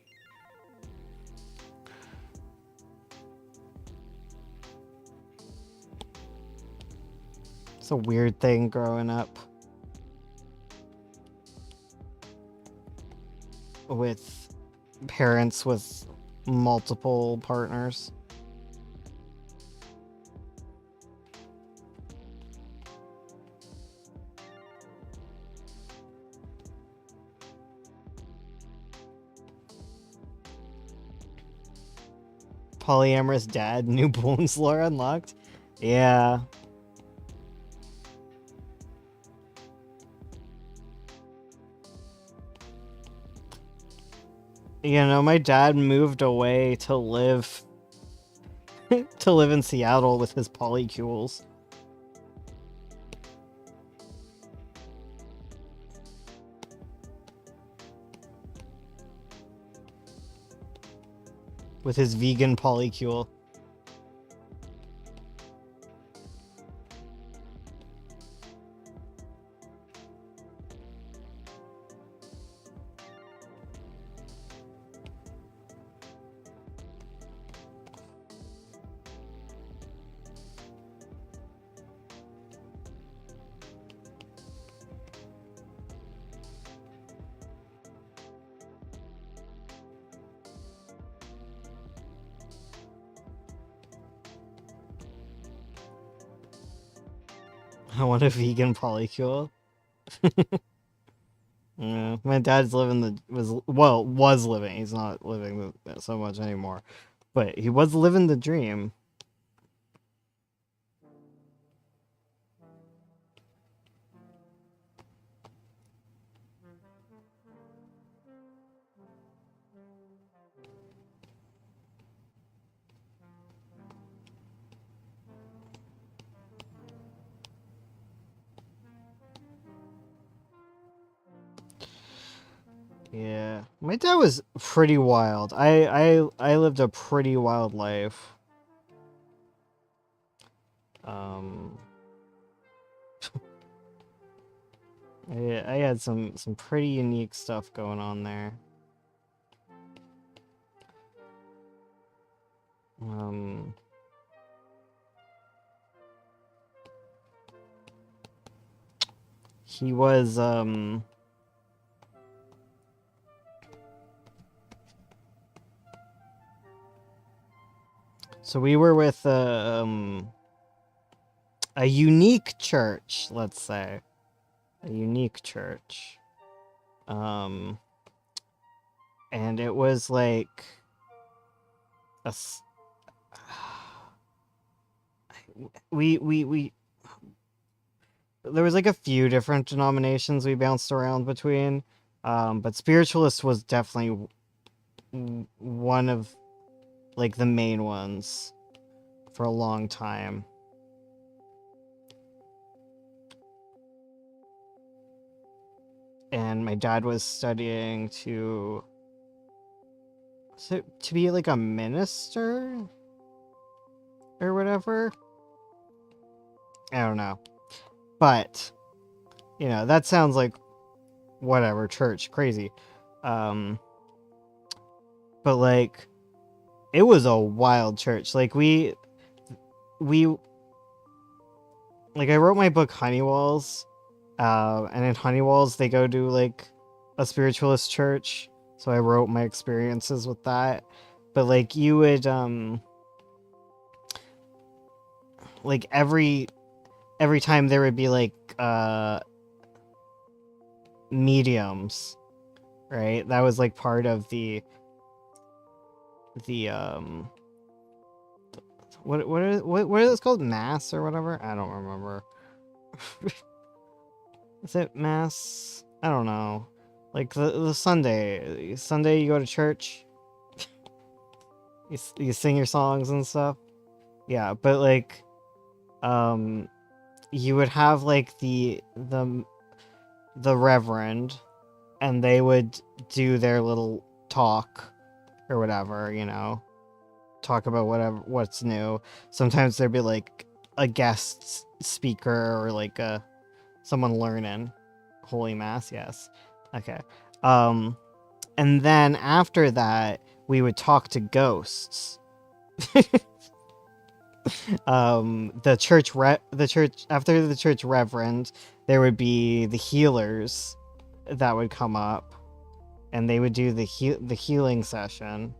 It's a weird thing growing up with parents with multiple partners. Polyamorous dad, new Bones lore unlocked. Yeah. You know, my dad moved away to live to live in Seattle with his polycules. With his vegan polycule. I want a vegan polycule. Yeah, my dad's was living. He's not living so much anymore, but he was living the dream. Yeah, my dad was pretty wild. I lived a pretty wild life. I had some pretty unique stuff going on there. He was so we were with a unique church, let's say. A unique church. And it was like we there was like a few different denominations we bounced around between, but spiritualist was definitely one of like the main ones for a long time. And my dad was studying to be like a minister or whatever. I don't know. But, you know, that sounds like whatever, church, crazy. But like, it was a wild church. Like we like I wrote my book Honeywalls, and in Honeywalls they go to like a spiritualist church. So I wrote my experiences with that. But like you would like every time there would be like mediums, right? That was like part of the what is it called, mass or whatever? I don't remember. Is it mass? I don't know. Like the Sunday you go to church. you sing your songs and stuff. Yeah, but like you would have like the reverend, and they would do their little talk or whatever, you know, talk about what's new. Sometimes there'd be like a guest speaker or like someone learning Holy Mass. Yes. Okay. And then after that we would talk to ghosts. The church after the church reverend, there would be the healers that would come up, and they would do the healing session,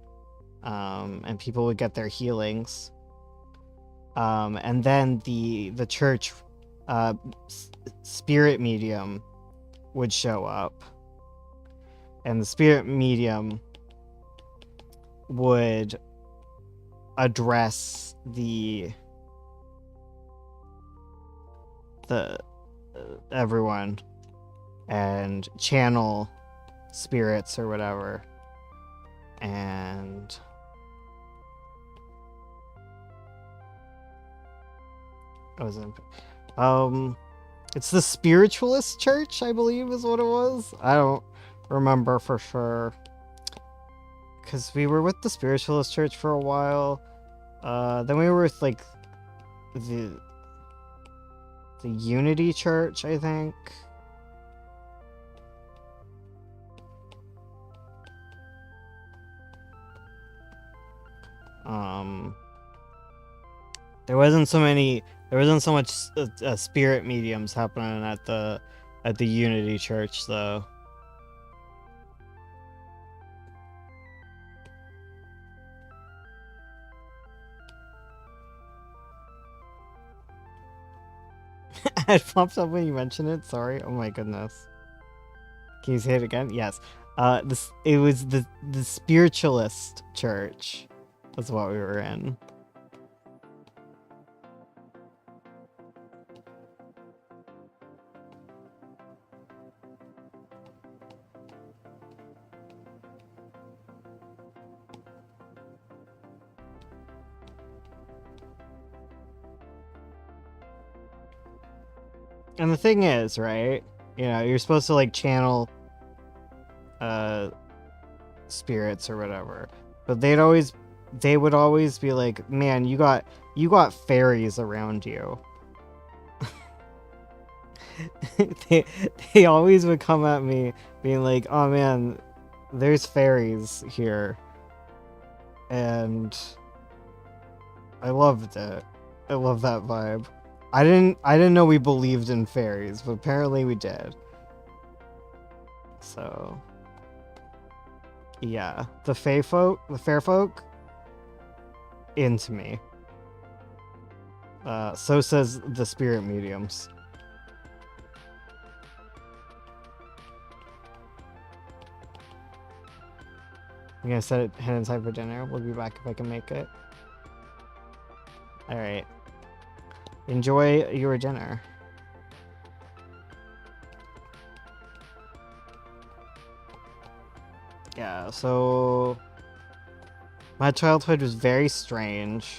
and people would get their healings, and then the church spirit medium would show up, and the spirit medium would address the everyone and channel spirits or whatever. And I was in, it's the Spiritualist Church, I believe is what it was. I don't remember for sure, because we were with the Spiritualist Church for a while. Then we were with like the Unity Church, I think. There wasn't so much spirit mediums happening at the Unity Church though. It pops up when you mention it. Sorry. Oh my goodness. Can you say it again? Yes. It was the Spiritualist Church. That's what we were in. And the thing is, right? You know, you're supposed to like channel spirits or whatever. But they would always be like, "Man, you got fairies around you." they always would come at me being like, "Oh man, there's fairies here." And I loved it. I love that vibe. I didn't know we believed in fairies, but apparently we did. So yeah, the fair folk, into me. So says the spirit mediums. I'm gonna set it head inside for dinner. We'll be back if I can make it. Alright. Enjoy your dinner. Yeah, so my childhood was very strange.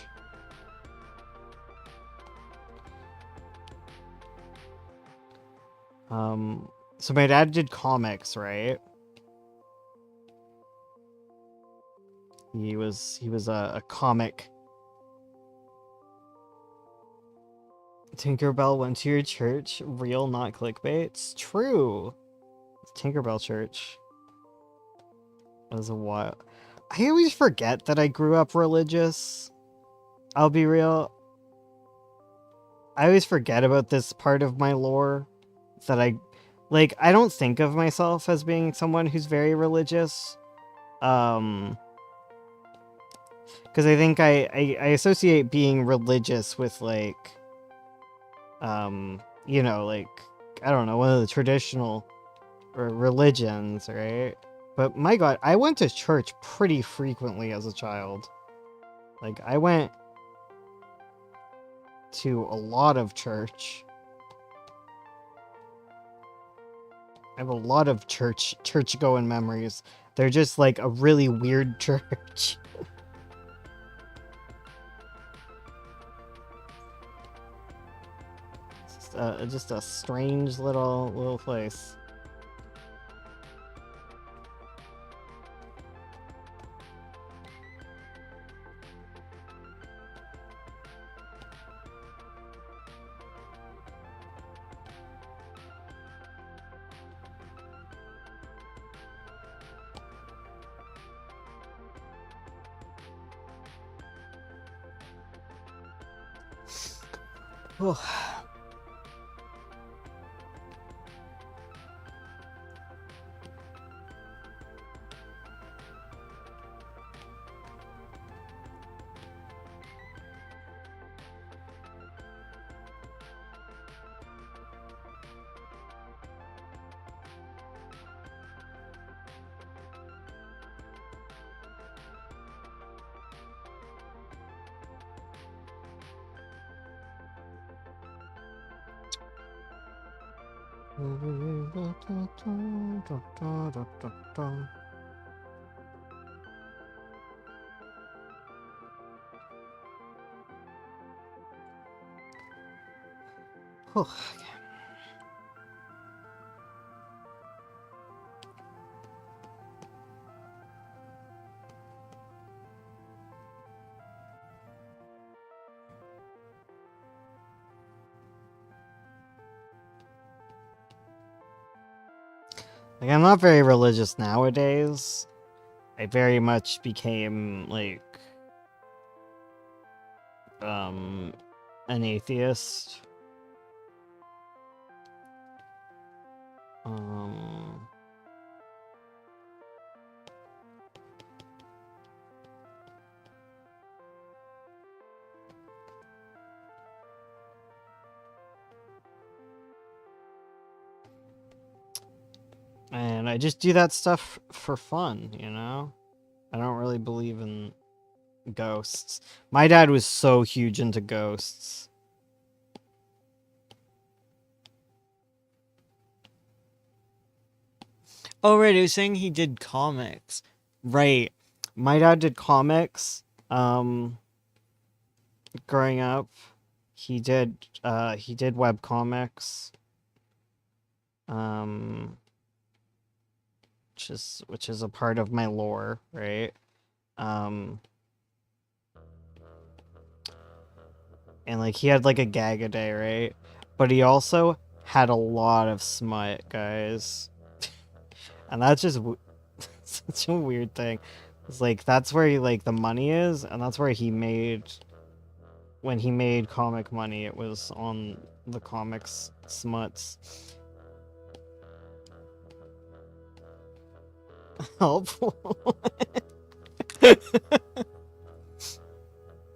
So my dad did comics, right? He was a comic. Tinkerbell went to your church. Real, not clickbait. It's true. It's Tinkerbell Church. That was a while. I always forget that I grew up religious. I'll be real. I always forget about this part of my lore. That I don't think of myself as being someone who's very religious. Because I think I associate being religious with like, you know, like, I don't know, one of the traditional religions, right? But my God, I went to church pretty frequently as a child. Like, I went to a lot of church. I have a lot of church-going memories. They're just like a really weird church. Just a strange little place. Oh. Oh, like, I'm not very religious nowadays. I very much became, like, an atheist. And I just do that stuff for fun, you know? I don't really believe in ghosts. My dad was so huge into ghosts. Oh, right, he was saying he did comics. Right. My dad did comics, growing up. He did web comics. Which is a part of my lore, right? And like he had like a gag a day, right? But he also had a lot of smut, guys. And that's just such a weird thing. It's like that's where he, like the money is, and that's where he made when he made comic money. It was on the comics smuts. Help.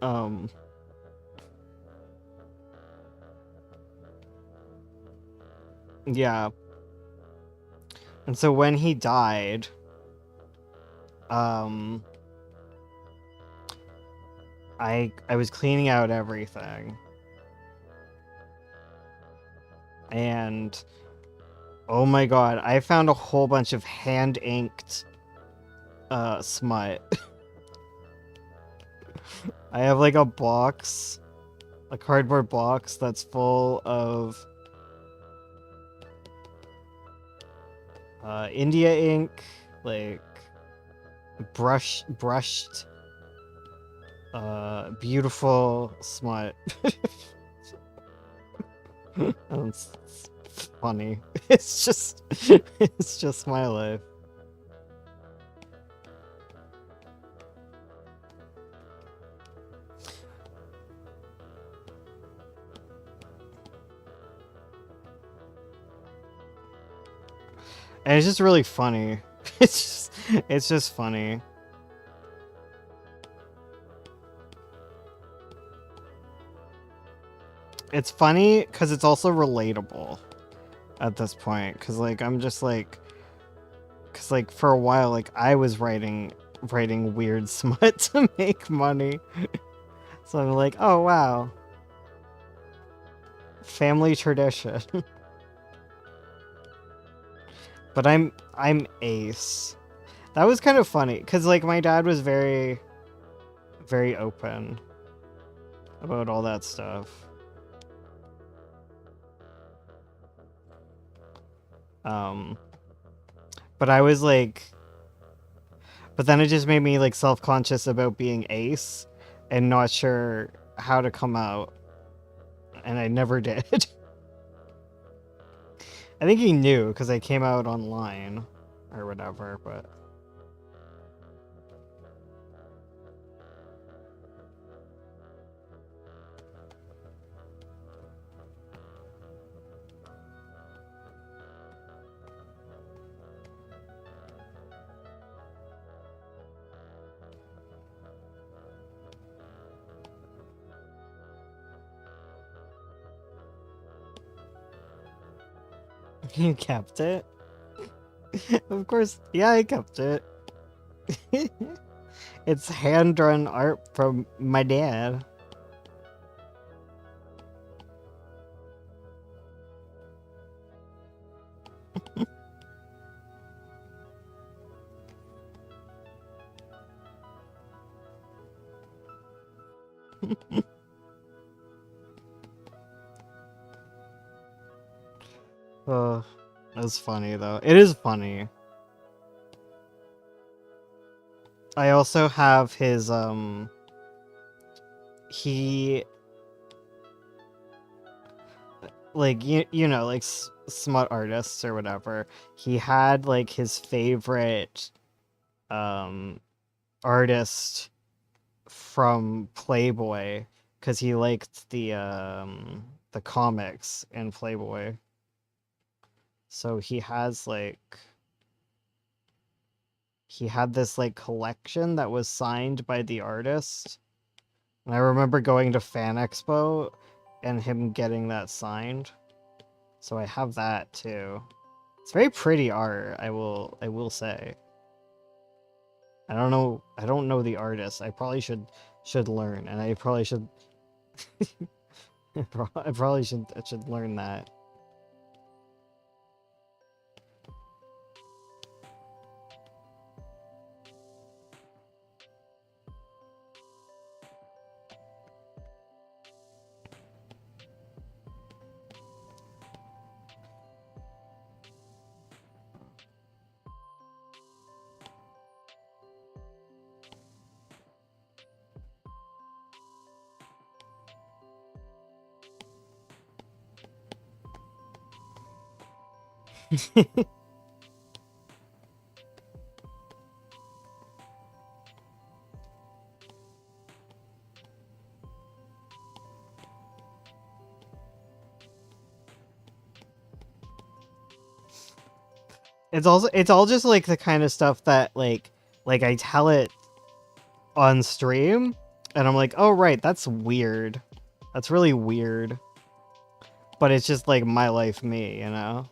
um. Yeah. And so when he died, I was cleaning out everything. And oh my god, I found a whole bunch of hand inked smut. I have like a box, a cardboard box that's full of India ink, like brushed beautiful smut. It's funny. It's just my life. And it's just really funny. It's just funny. It's funny because it's also relatable at this point. Because like I'm just like, because like for a while like I was writing weird smut to make money. So I'm like, oh wow, family tradition. But I'm ace. That was kind of funny because like my dad was very open about all that stuff. But I was like, but then it just made me like self-conscious about being ace and not sure how to come out, and I never did. I think he knew because I came out online or whatever, but you kept it. Of course, yeah, I kept it. It's hand-drawn art from my dad. That's funny though. It is funny. I also have his he like you know like smut artists or whatever. He had like his favorite um artist from Playboy because he liked the comics in Playboy. So he had this like collection that was signed by the artist. And I remember going to Fan Expo and him getting that signed. So I have that too. It's very pretty art, I will say. I don't know the artist. I probably should learn, and I probably should I probably should learn that. It's all just like the kind of stuff that like I tell it on stream and I'm like, "Oh right, that's weird. That's really weird." But it's just like my life me, you know?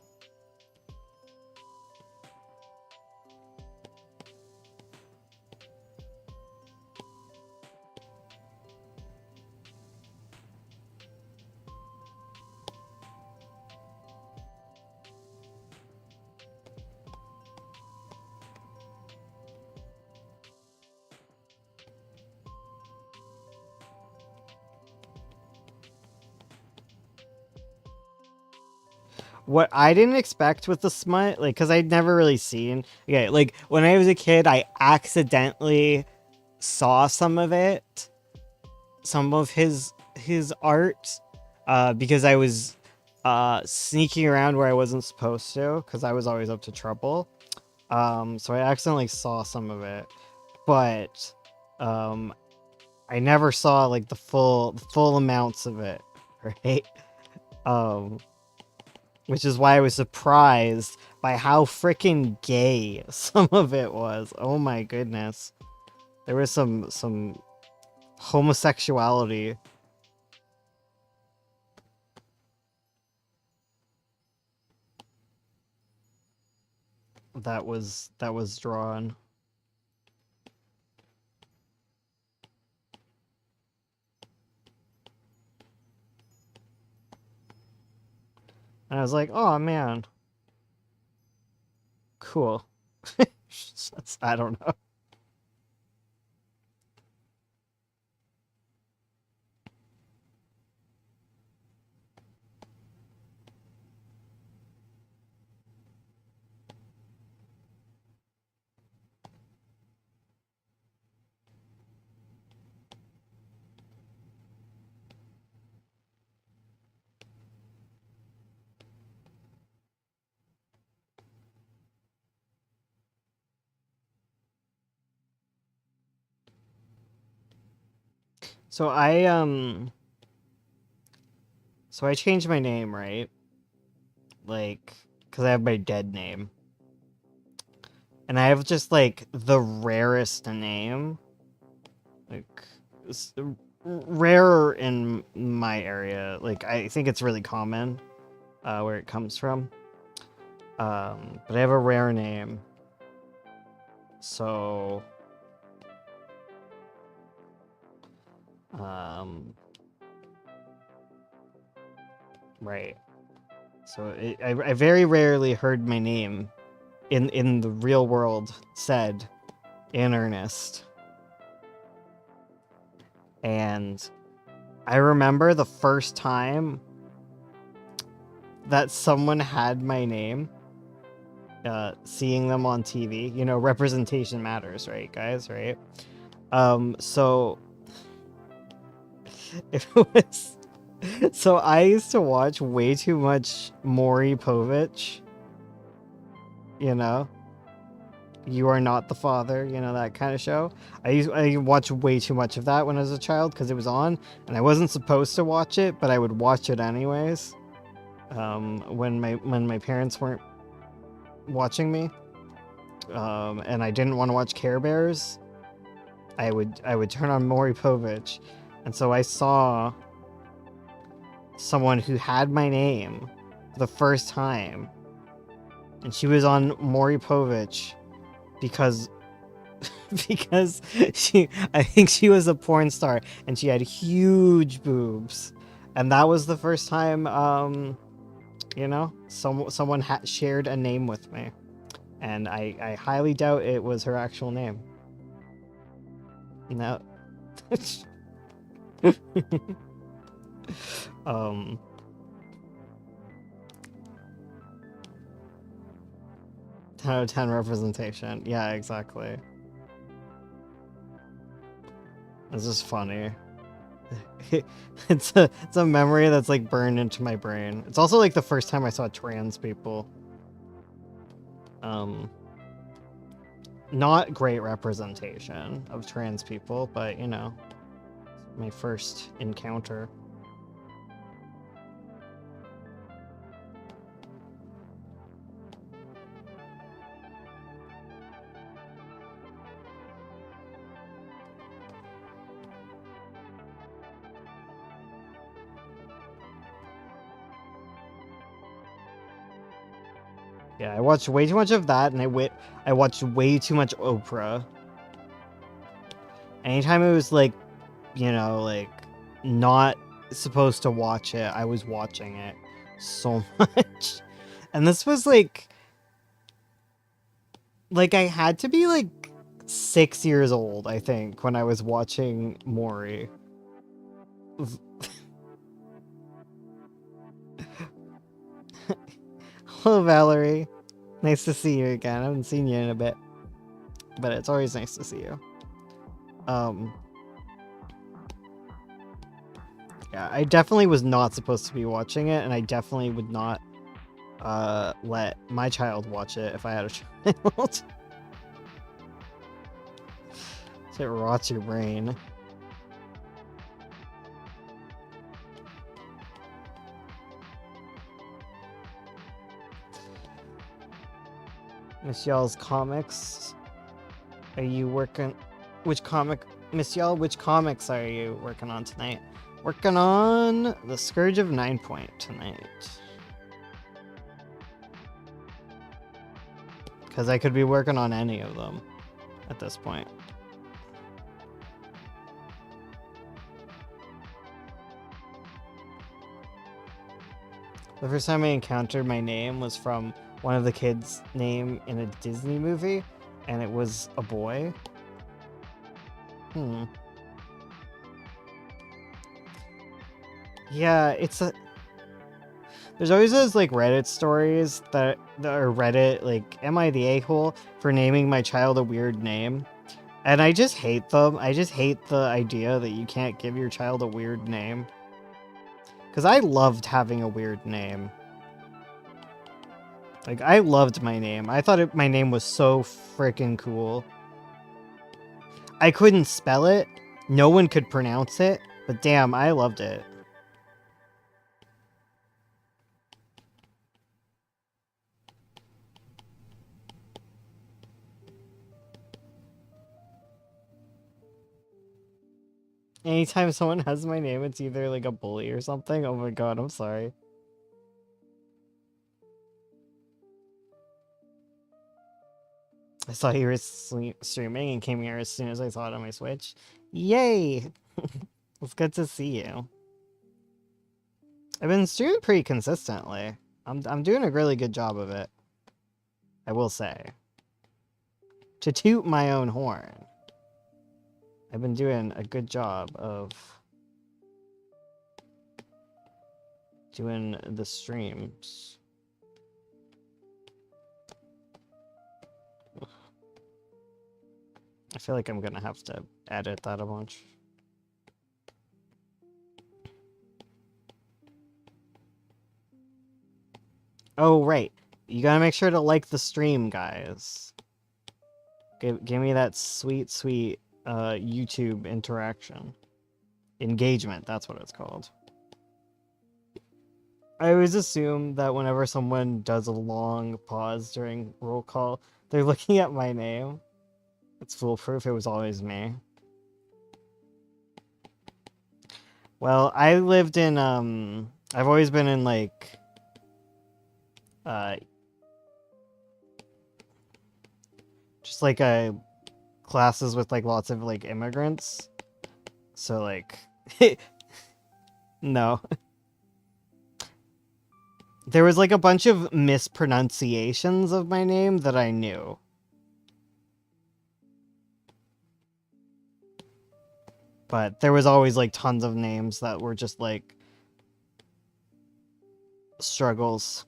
What I didn't expect with the smut, like, because I'd never really seen. Okay, like when I was a kid, I accidentally saw some of it, some of his art, because I was sneaking around where I wasn't supposed to, because I was always up to trouble. So I accidentally saw some of it, but I never saw like the full amounts of it, right? Um, which is why I was surprised by how freaking gay some of it was. Oh my goodness. There was some homosexuality that was drawn. And I was like, "Oh man. Cool." I don't know. So I changed my name, right? Like cuz I have my dead name. And I have just like the rarest name. Like rarer in my area. Like I think it's really common where it comes from. But I have a rare name. So right. So I very rarely heard my name in the real world said in earnest. And I remember the first time that someone had my name, seeing them on TV. You know, representation matters, right, guys? Right? So it was. So I used to watch way too much Maury Povich. You know, You Are Not the Father. You know, that kind of show. I watched way too much of that when I was a child because it was on, and I wasn't supposed to watch it, but I would watch it anyways. When my parents weren't watching me, and I didn't want to watch Care Bears, I would turn on Maury Povich, and so I saw someone who had my name for the first time, and she was on Maury Povich because because I think she was a porn star and she had huge boobs, and that was the first time you know, someone shared a name with me, and I highly doubt it was her actual name. No. um 10 out of 10 representation. Yeah, exactly. It's just funny. It's a memory that's like burned into my brain. It's also like the first time I saw trans people. Not great representation of trans people, but you know, my first encounter. Yeah, I watched way too much of that, and I watched way too much Oprah. Anytime it was like, you know, like not supposed to watch it, I was watching it so much. And this was like I had to be like 6 years old, I think, when I was watching Maury. Hello, Valerie. Nice to see you again. I haven't seen you in a bit, but it's always nice to see you. Yeah, I definitely was not supposed to be watching it, and I definitely would not let my child watch it if I had a child. So it rots your brain. Miss Y'all's comics. Are you working? Which comic, Miss Y'all? Which comics are you working on tonight? Working on The Scourge of 9 Point tonight. Because I could be working on any of them at this point. The first time I encountered my name was from one of the kids' name in a Disney movie, and it was a boy. Yeah, there's always those like Reddit stories that are Reddit like, am I the a-hole for naming my child a weird name? And I just hate them. I just hate the idea that you can't give your child a weird name. Because I loved having a weird name. Like, I loved my name. I thought my name was so freaking cool. I couldn't spell it. No one could pronounce it. But damn, I loved it. Anytime someone has my name, it's either like a bully or something. Oh my god, I'm sorry. I saw you were streaming and came here as soon as I saw it on my Switch. Yay! It's good to see you. I've been streaming pretty consistently. I'm doing a really good job of it, I will say. To toot my own horn, I've been doing a good job of doing the streams. I feel like I'm gonna have to edit that a bunch. Oh, right. You gotta make sure to like the stream, guys. Give me that sweet, sweet YouTube interaction. Engagement, that's what it's called. I always assume that whenever someone does a long pause during roll call, they're looking at my name. It's foolproof, it was always me. Well, I lived in, I've always been in, like, just, like, classes with, like, lots of, like, immigrants. So, like, no. There was, like, a bunch of mispronunciations of my name that I knew. But there was always, like, tons of names that were just, like, struggles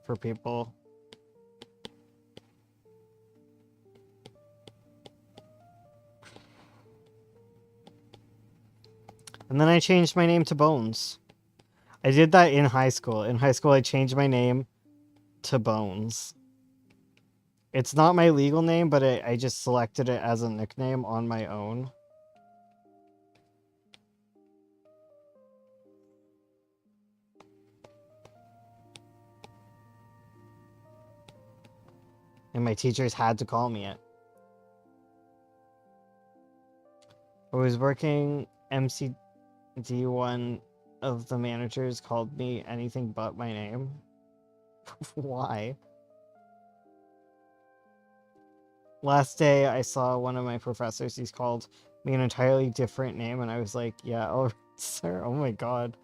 for people. And then I changed my name to Bones. I did that in high school. In high school, I changed my name to Bones. It's not my legal name, but I just selected it as a nickname on my own. And my teachers had to call me it. I was working MCD, one of the managers called me anything but my name. Why? Last day I saw one of my professors, he's called me an entirely different name, and I was like, yeah, oh, sir, oh my god.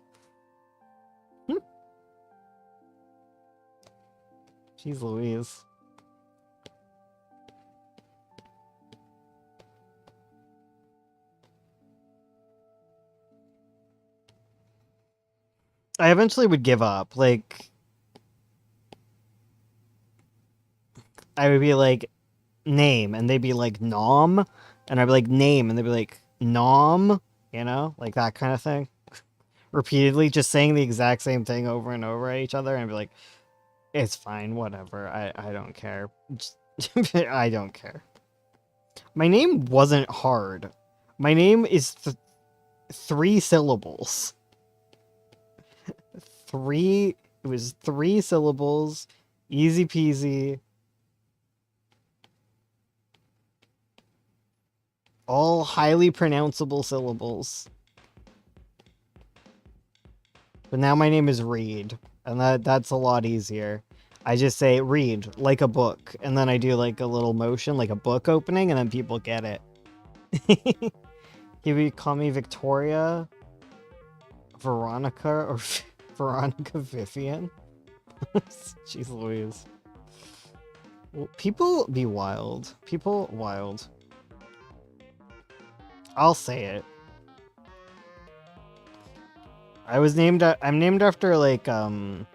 Jeez Louise. I eventually would give up. Like, I would be like, name, and they'd be like, nom, and I'd be like, name, and they'd be like, nom, you know? Like that kind of thing. Repeatedly, just saying the exact same thing over and over at each other, and I'd be like, it's fine, whatever, I don't care. I don't care. My name wasn't hard. My name is 3 syllables. It was 3 syllables, easy peasy. All highly pronounceable syllables. But now my name is Reed, and that's a lot easier. I just say read, like a book, and then I do like a little motion, like a book opening, and then people get it. You call me Victoria, Veronica, or Veronica Vivian? Jeez Louise. Well, people be wild. People wild. I'll say it. I'm named after, like, a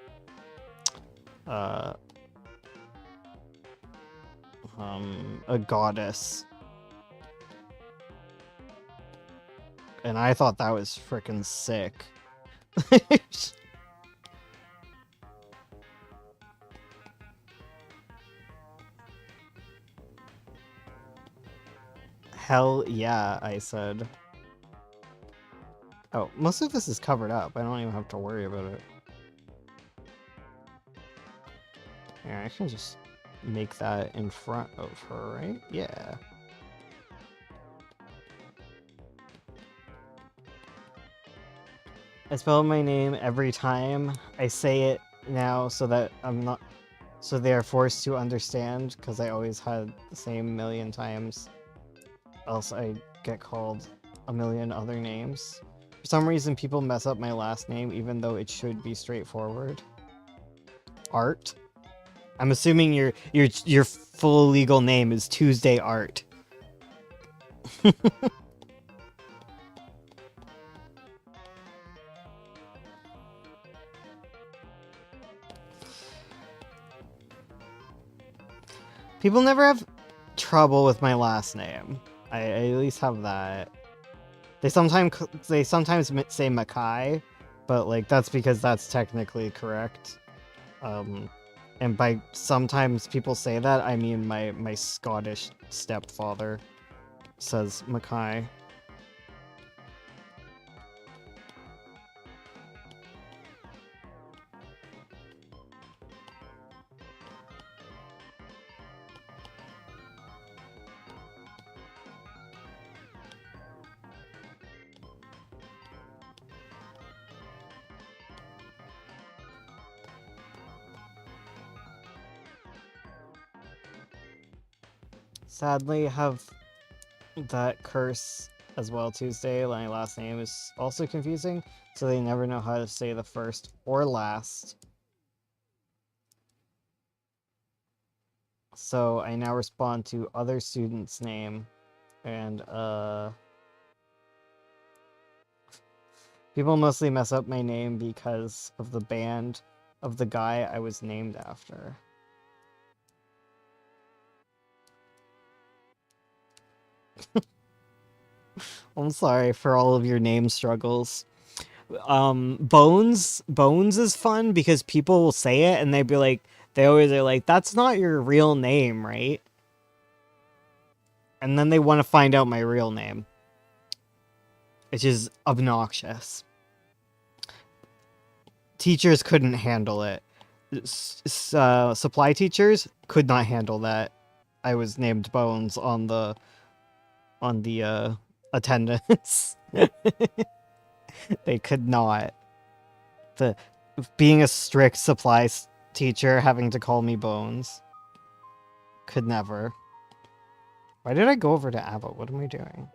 goddess. And I thought that was frickin' sick. Hell yeah, I said. Oh, most of this is covered up. I don't even have to worry about it. Yeah, I can just make that in front of her, right? Yeah. I spell my name every time I say it now so that so they are forced to understand, because I always had the same million times. Else I get called a million other names. For some reason, people mess up my last name, even though it should be straightforward. Art? I'm assuming your full legal name is Tuesday Art. People never have trouble with my last name. I at least have that. They sometimes say Mackay, but like that's because that's technically correct. And by sometimes people say that, I mean my Scottish stepfather says Mackay. Sadly, have that curse as well Tuesday. My last name is also confusing, so they never know how to say the first or last. So I now respond to other student's name, and people mostly mess up my name because of the band of the guy I was named after. I'm sorry for all of your name struggles. Bones is fun because people will say it and they'd be like, they always are like, that's not your real name, right? And then they want to find out my real name, which is obnoxious. Teachers couldn't handle it. Supply teachers could not handle that. I was named Bones on the attendance. They could not. Being a strict supply teacher having to call me Bones could never. Why did I go over to Ava? What am I doing?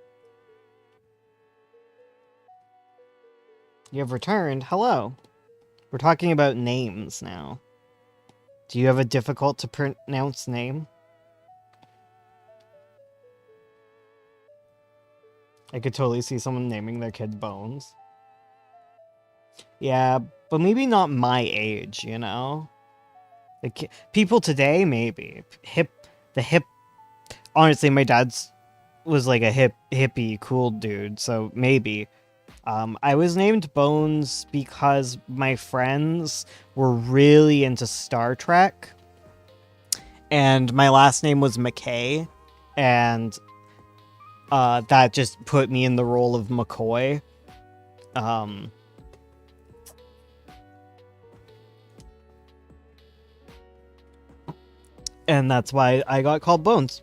You have returned. Hello. We're talking about names now. Do you have a difficult to pronounce name? I could totally see someone naming their kid Bones. Yeah, but maybe not my age, you know? Like, people today, maybe. Honestly, my dad's was like a hippie, cool dude, so maybe. I was named Bones because my friends were really into Star Trek, and my last name was McKay, and that just put me in the role of McCoy. And that's why I got called Bones.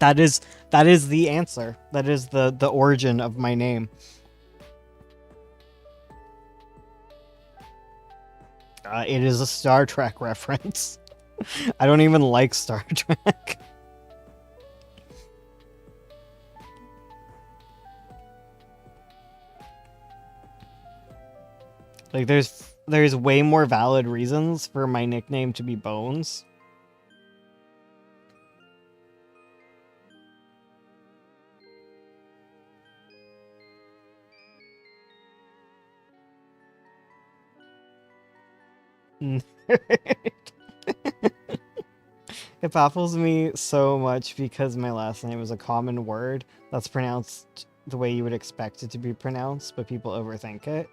That is the answer. That is the origin of my name. It is a Star Trek reference. I don't even like Star Trek. Like, there's way more valid reasons for my nickname to be Bones. It baffles me so much because my last name is a common word that's pronounced the way you would expect it to be pronounced, but people overthink it.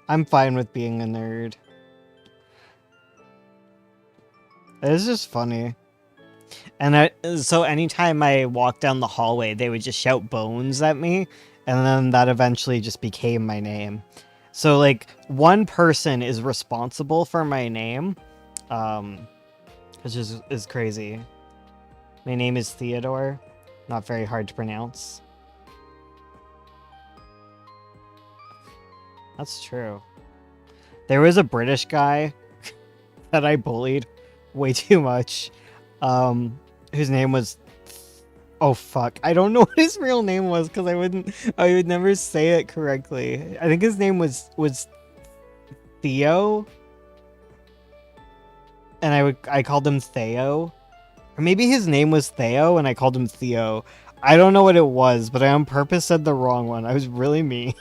I'm fine with being a nerd. It's just funny. And so anytime I walk down the hallway, they would just shout Bones at me, and then that eventually just became my name. So, like, one person is responsible for my name, which is crazy. My name is Theodore. Not very hard to pronounce. That's true. There was a British guy that I bullied way too much, whose name was... Oh, fuck. I don't know what his real name was, because I would never say it correctly. I think his name was Theo? And I called him Theo. Or maybe his name was Theo, and I called him Theo. I don't know what it was, but I on purpose said the wrong one. I was really mean.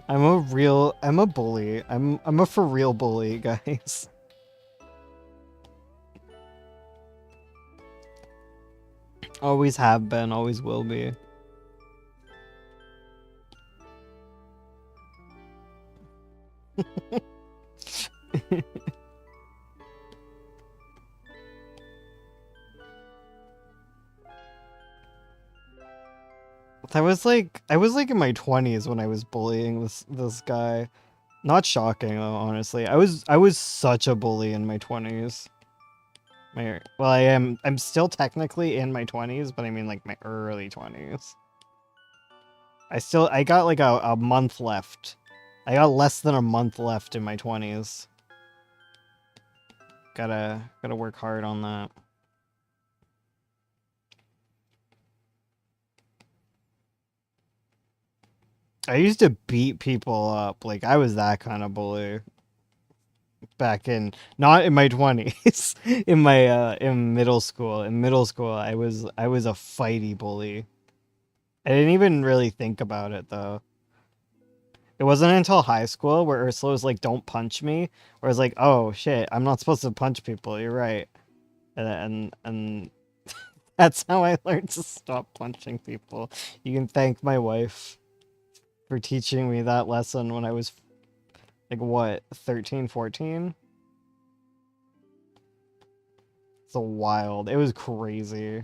I'm a bully. I'm a for real bully, guys. Always have been, always will be. I was like in my 20s when I was bullying this guy. Not shocking though, honestly. I was such a bully in my 20s. Well, I'm still technically in my 20s, but I mean like my early 20s. I got like a month left. I got less than a month left in my 20s. Gotta work hard on that. I used to beat people up. Like I was that kind of bully back in not in my 20s, in middle school. In middle school, I was a fighty bully. I didn't even really think about it though. It wasn't until high school where Ursula was like, "Don't punch me," where I was like, "Oh shit, I'm not supposed to punch people. You're right." And that's how I learned to stop punching people. You can thank my wife for teaching me that lesson when I was like what, 13, 14? It's a wild. It was crazy.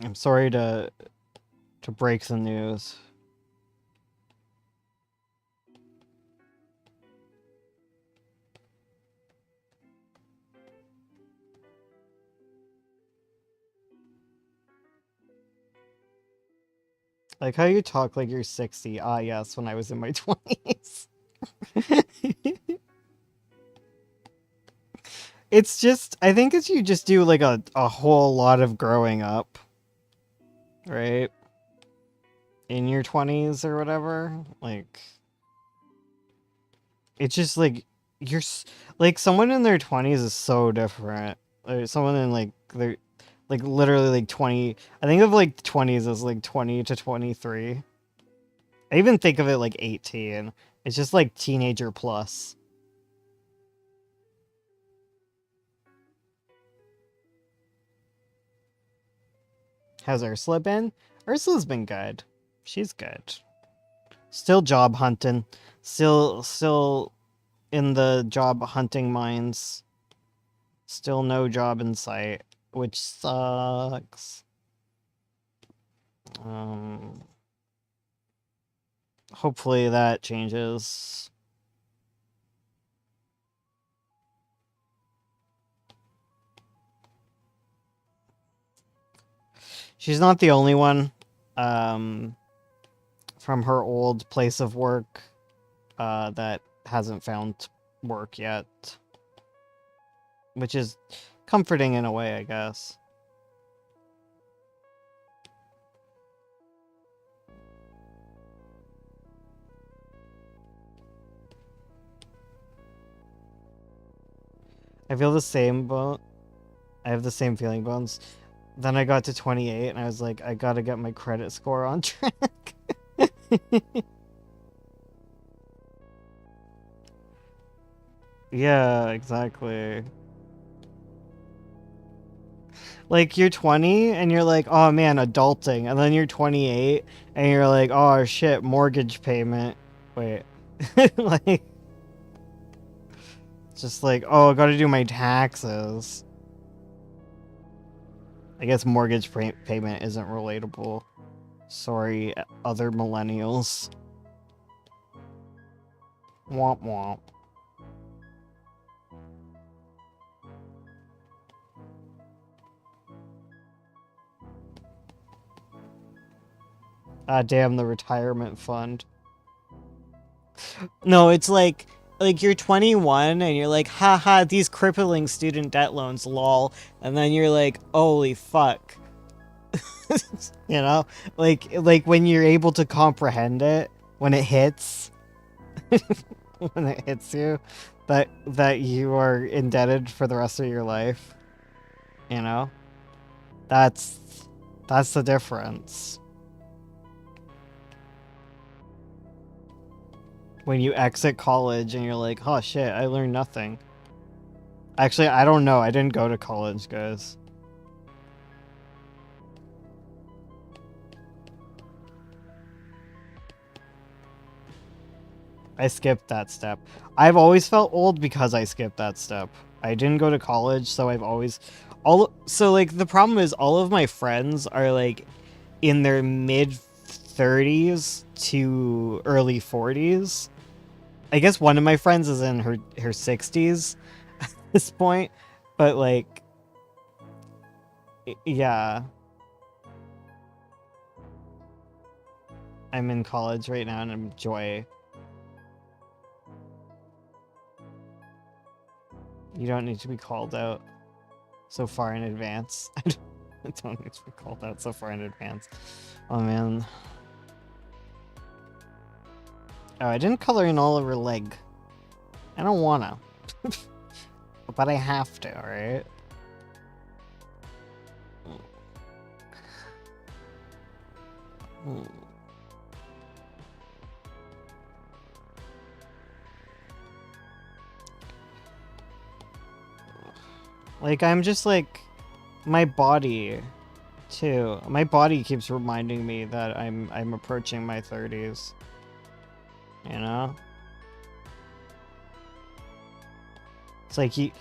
I'm sorry to break the news. Like how you talk like you're 60. Ah, yes, when I was in my 20s. It's just, I think it's you just do like a whole lot of growing up, right? In your 20s or whatever. Like, it's just like, like someone in their 20s is so different. Like, someone in like, their, like literally like 20, I think of like 20s as like 20 to 23. I even think of it like 18. It's just like teenager plus. How's Ursula been? Ursula's been good. She's good. Still job hunting. Still in the job hunting mines. Still no job in sight, which sucks. Hopefully that changes. She's not the only one from her old place of work that hasn't found work yet. Which is comforting in a way, I guess. I feel the same, but I have the same feeling, Bones. Then I got to 28 and I was like, I gotta get my credit score on track. Yeah, exactly. Like, you're 20 and you're like, oh man, adulting. And then you're 28 and you're like, oh shit, mortgage payment. Wait. Like, just like, oh, I gotta do my taxes. I guess mortgage payment isn't relatable. Sorry, other millennials. Womp womp. Ah, damn, the retirement fund. No, it's like you're 21 and you're like, haha, these crippling student debt loans, lol. And then you're like, holy fuck. You know? Like when you're able to comprehend it, when it hits, when it hits you, that you are indebted for the rest of your life, you know? That's that's the difference. When you exit college and you're like, "Oh shit, I learned nothing." Actually, I don't know. I didn't go to college, guys. I skipped that step. I've always felt old because I skipped that step. I didn't go to college, so I've always like the problem is all of my friends are like in their mid 30s to early 40s. I guess one of my friends is in her 60s at this point, but like yeah, I'm in college right now and I enjoy. You don't need to be called out so far in advance. I don't need to be called out so far in advance. Oh man. Oh, I didn't color in all of her leg. I don't wanna. But I have to, alright? Like, I'm just like, my body, too. My body keeps reminding me that I'm approaching my 30s. You know? It's like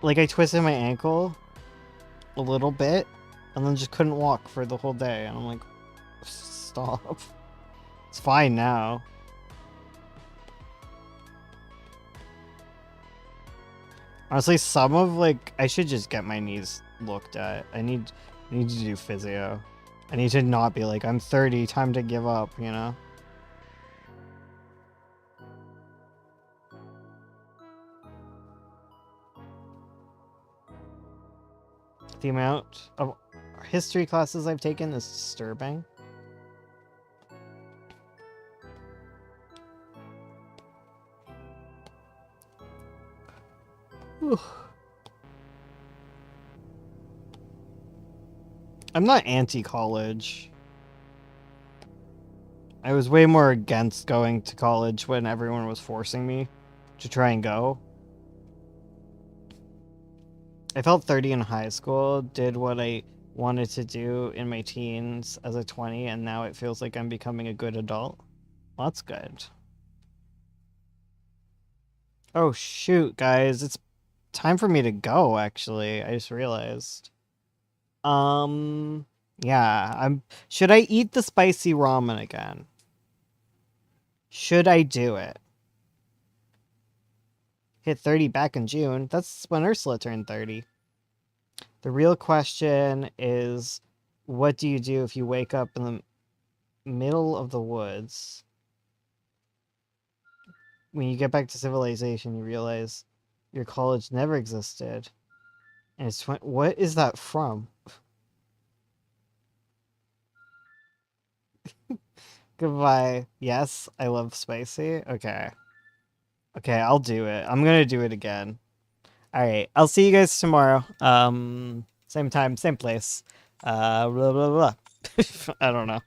like I twisted my ankle a little bit, and then just couldn't walk for the whole day, and I'm like, stop. It's fine now. Honestly, some of like I should just get my knees looked at. I need to do physio. I need to not be like I'm 30, time to give up, you know? The amount of history classes I've taken is disturbing. I'm not anti-college. I was way more against going to college when everyone was forcing me to try and go. I felt 30 in high school, did what I wanted to do in my teens as a 20, and now it feels like I'm becoming a good adult. Well, that's good. Oh shoot, guys, it's time for me to go, actually. I just realized. Yeah, should I eat the spicy ramen again? Should I do it? Hit 30 back in June. That's when Ursula turned 30. The real question is, what do you do if you wake up in the middle of the woods? When you get back to civilization, you realize your college never existed. And it's what is that from? Goodbye. Yes, I love spicy. Okay. Okay, I'll do it. I'm gonna do it again. Alright, I'll see you guys tomorrow. Same time, same place. Blah blah blah. I don't know.